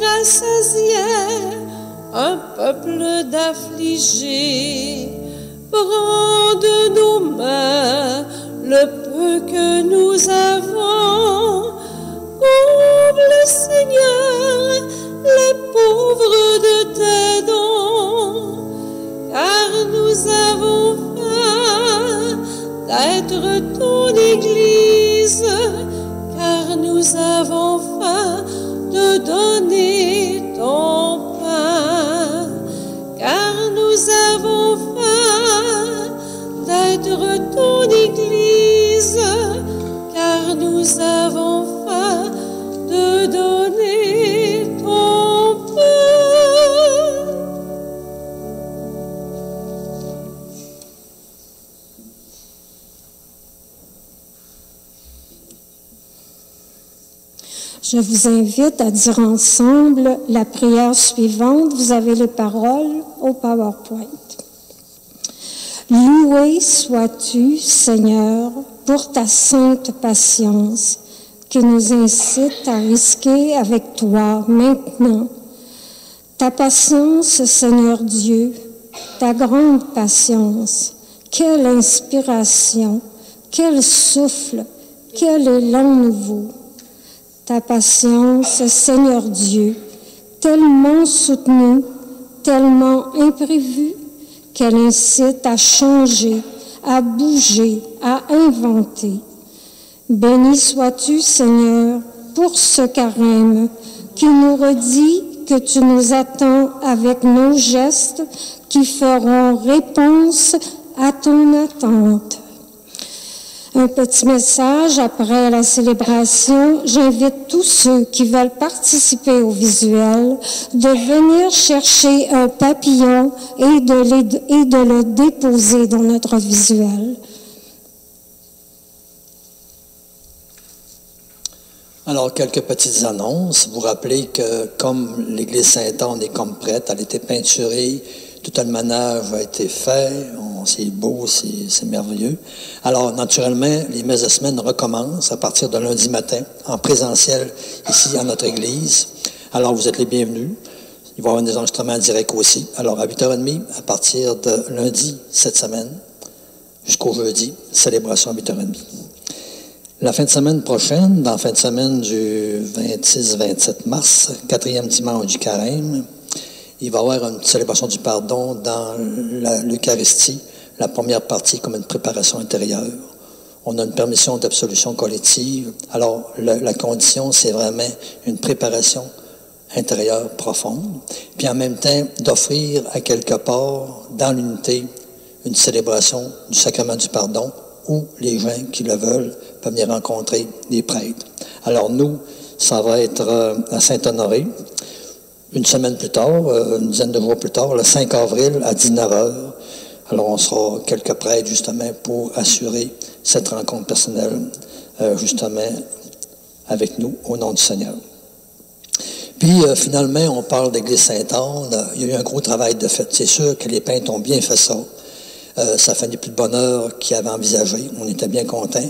Speaker 3: rassasiait un peuple d'affligés. Prends de nos mains le peu que nous avons, comble, Seigneur, les pauvres de tes dons, car nous avons faim d'être ton Église, car nous avons faim de donner ton pain, car nous avons faim d'être ton Église, car nous avons faim de donner ton pain.
Speaker 2: Je vous invite à dire ensemble la prière suivante. Vous avez les paroles au PowerPoint. Loué sois-tu, Seigneur, pour ta sainte patience qui nous incite à risquer avec toi maintenant. Ta patience, Seigneur Dieu, ta grande patience, quelle inspiration, quel souffle, quel élan nouveau. Ta patience, Seigneur Dieu, tellement soutenue, tellement imprévue, qu'elle incite à changer, à bouger, à inventer. Béni sois-tu, Seigneur, pour ce carême qui nous redit que tu nous attends avec nos gestes qui feront réponse à ton attente. Un petit message après la célébration. J'invite tous ceux qui veulent participer au visuel de venir chercher un papillon et de le déposer dans notre visuel.
Speaker 4: Alors, quelques petites annonces. Vous rappelez que comme l'église Saint-Anne est comme prête, elle a été peinturée, tout le ménage a été fait, c'est beau, c'est merveilleux. Alors, naturellement, les messes de semaine recommencent à partir de lundi matin, en présentiel, ici, à notre église. Alors, vous êtes les bienvenus. Il va y avoir des enregistrements directs aussi. Alors, à 8h30, à partir de lundi, cette semaine, jusqu'au jeudi, célébration à 8h30. La fin de semaine prochaine, dans la fin de semaine du 26-27 mars, 4e dimanche du carême, il va y avoir une célébration du pardon dans l'Eucharistie, la première partie comme une préparation intérieure. On a une permission d'absolution collective. Alors, la condition, c'est vraiment une préparation intérieure profonde, puis en même temps d'offrir à quelque part, dans l'unité, une célébration du sacrement du pardon, où les gens qui le veulent peuvent venir rencontrer les prêtres. Alors nous, ça va être à Saint-Honoré, une semaine plus tard, une dizaine de jours plus tard, le 5 avril à 19h. Alors on sera quelques prêtres justement pour assurer cette rencontre personnelle, justement, avec nous, au nom du Seigneur. Puis, finalement, on parle d'Église Sainte-Anne. Il y a eu un gros travail de fait. C'est sûr que les peintres ont bien fait ça. Ça fait plus de bonheur qu'ils avaient envisagé. On était bien contents.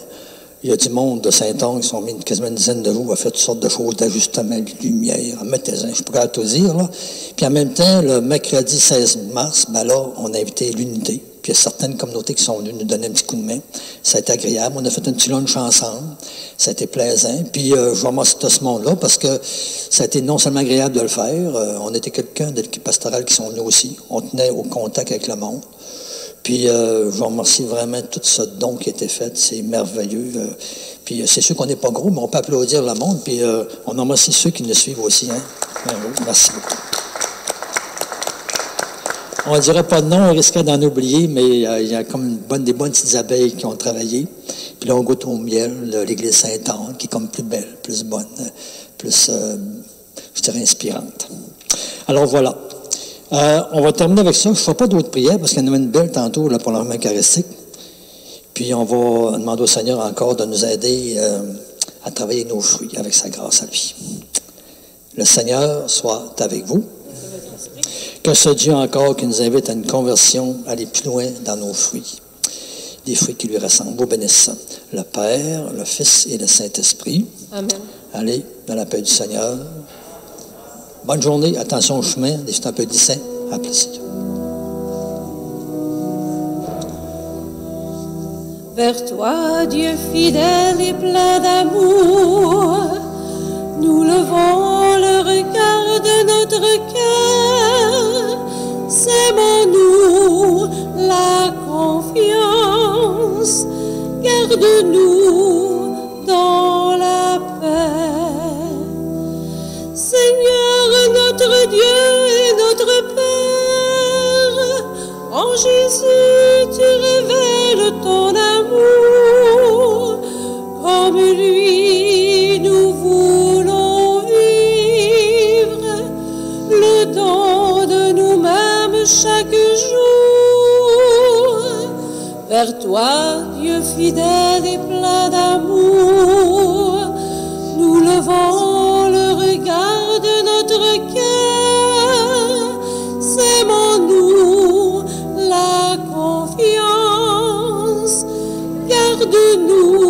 Speaker 4: Il y a du monde de Saint-Anne qui sont mis quasiment une dizaine de jours à faire toutes sortes de choses, d'ajustement, de lumière, mettez-en, je pourrais tout dire, là. Puis en même temps, le mercredi 16 mars, ben là, on a invité l'unité. Puis il y a certaines communautés qui sont venues nous donner un petit coup de main. Ça a été agréable. On a fait un petit lunch ensemble. Ça a été plaisant. Puis je remercie tout ce monde-là parce que ça a été non seulement agréable de le faire, on était quelqu'un de l'équipe pastorale qui sont venus aussi. On tenait au contact avec le monde. Puis je vous remercie vraiment tout ce don qui a été fait. C'est merveilleux. Puis c'est sûr qu'on n'est pas gros, mais on peut applaudir le monde. Puis on remercie ceux qui nous suivent aussi. Hein. Merci beaucoup. On ne dirait pas de nom, on risquerait d'en oublier, mais il y a comme des bonnes petites abeilles qui ont travaillé. Puis là, on goûte au miel, l'église Sainte-Anne, qui est comme plus belle, plus bonne, plus, je dirais, inspirante. Alors voilà. On va terminer avec ça. Je ne ferai pas d'autres prières parce qu'il y en a une belle tantôt là, pour l'enrôlement eucharistique. Puis on va demander au Seigneur encore de nous aider à travailler nos fruits avec sa grâce à lui. Le Seigneur soit avec vous. Que ce Dieu encore qui nous invite à une conversion, à aller plus loin dans nos fruits, des fruits qui lui ressemblent. Vous bénissez le Père, le Fils et le Saint-Esprit.
Speaker 3: Amen.
Speaker 4: Allez dans la paix du Seigneur. Bonne journée, attention au chemin, c'est un peu glissant. À plaisir.
Speaker 3: Vers toi, Dieu fidèle et plein d'amour, nous levons le regard de notre cœur. Aimons-nous la confiance, garde-nous dans la paix. Seigneur, notre Dieu et notre Père, en Jésus tu révèles ton amour, comme lui nous voulons vivre le don de nous-mêmes chaque jour. Vers toi, Dieu fidèle et plein d'amour, nous levons le regard de notre cœur. Aimons-nous la confiance, garde-nous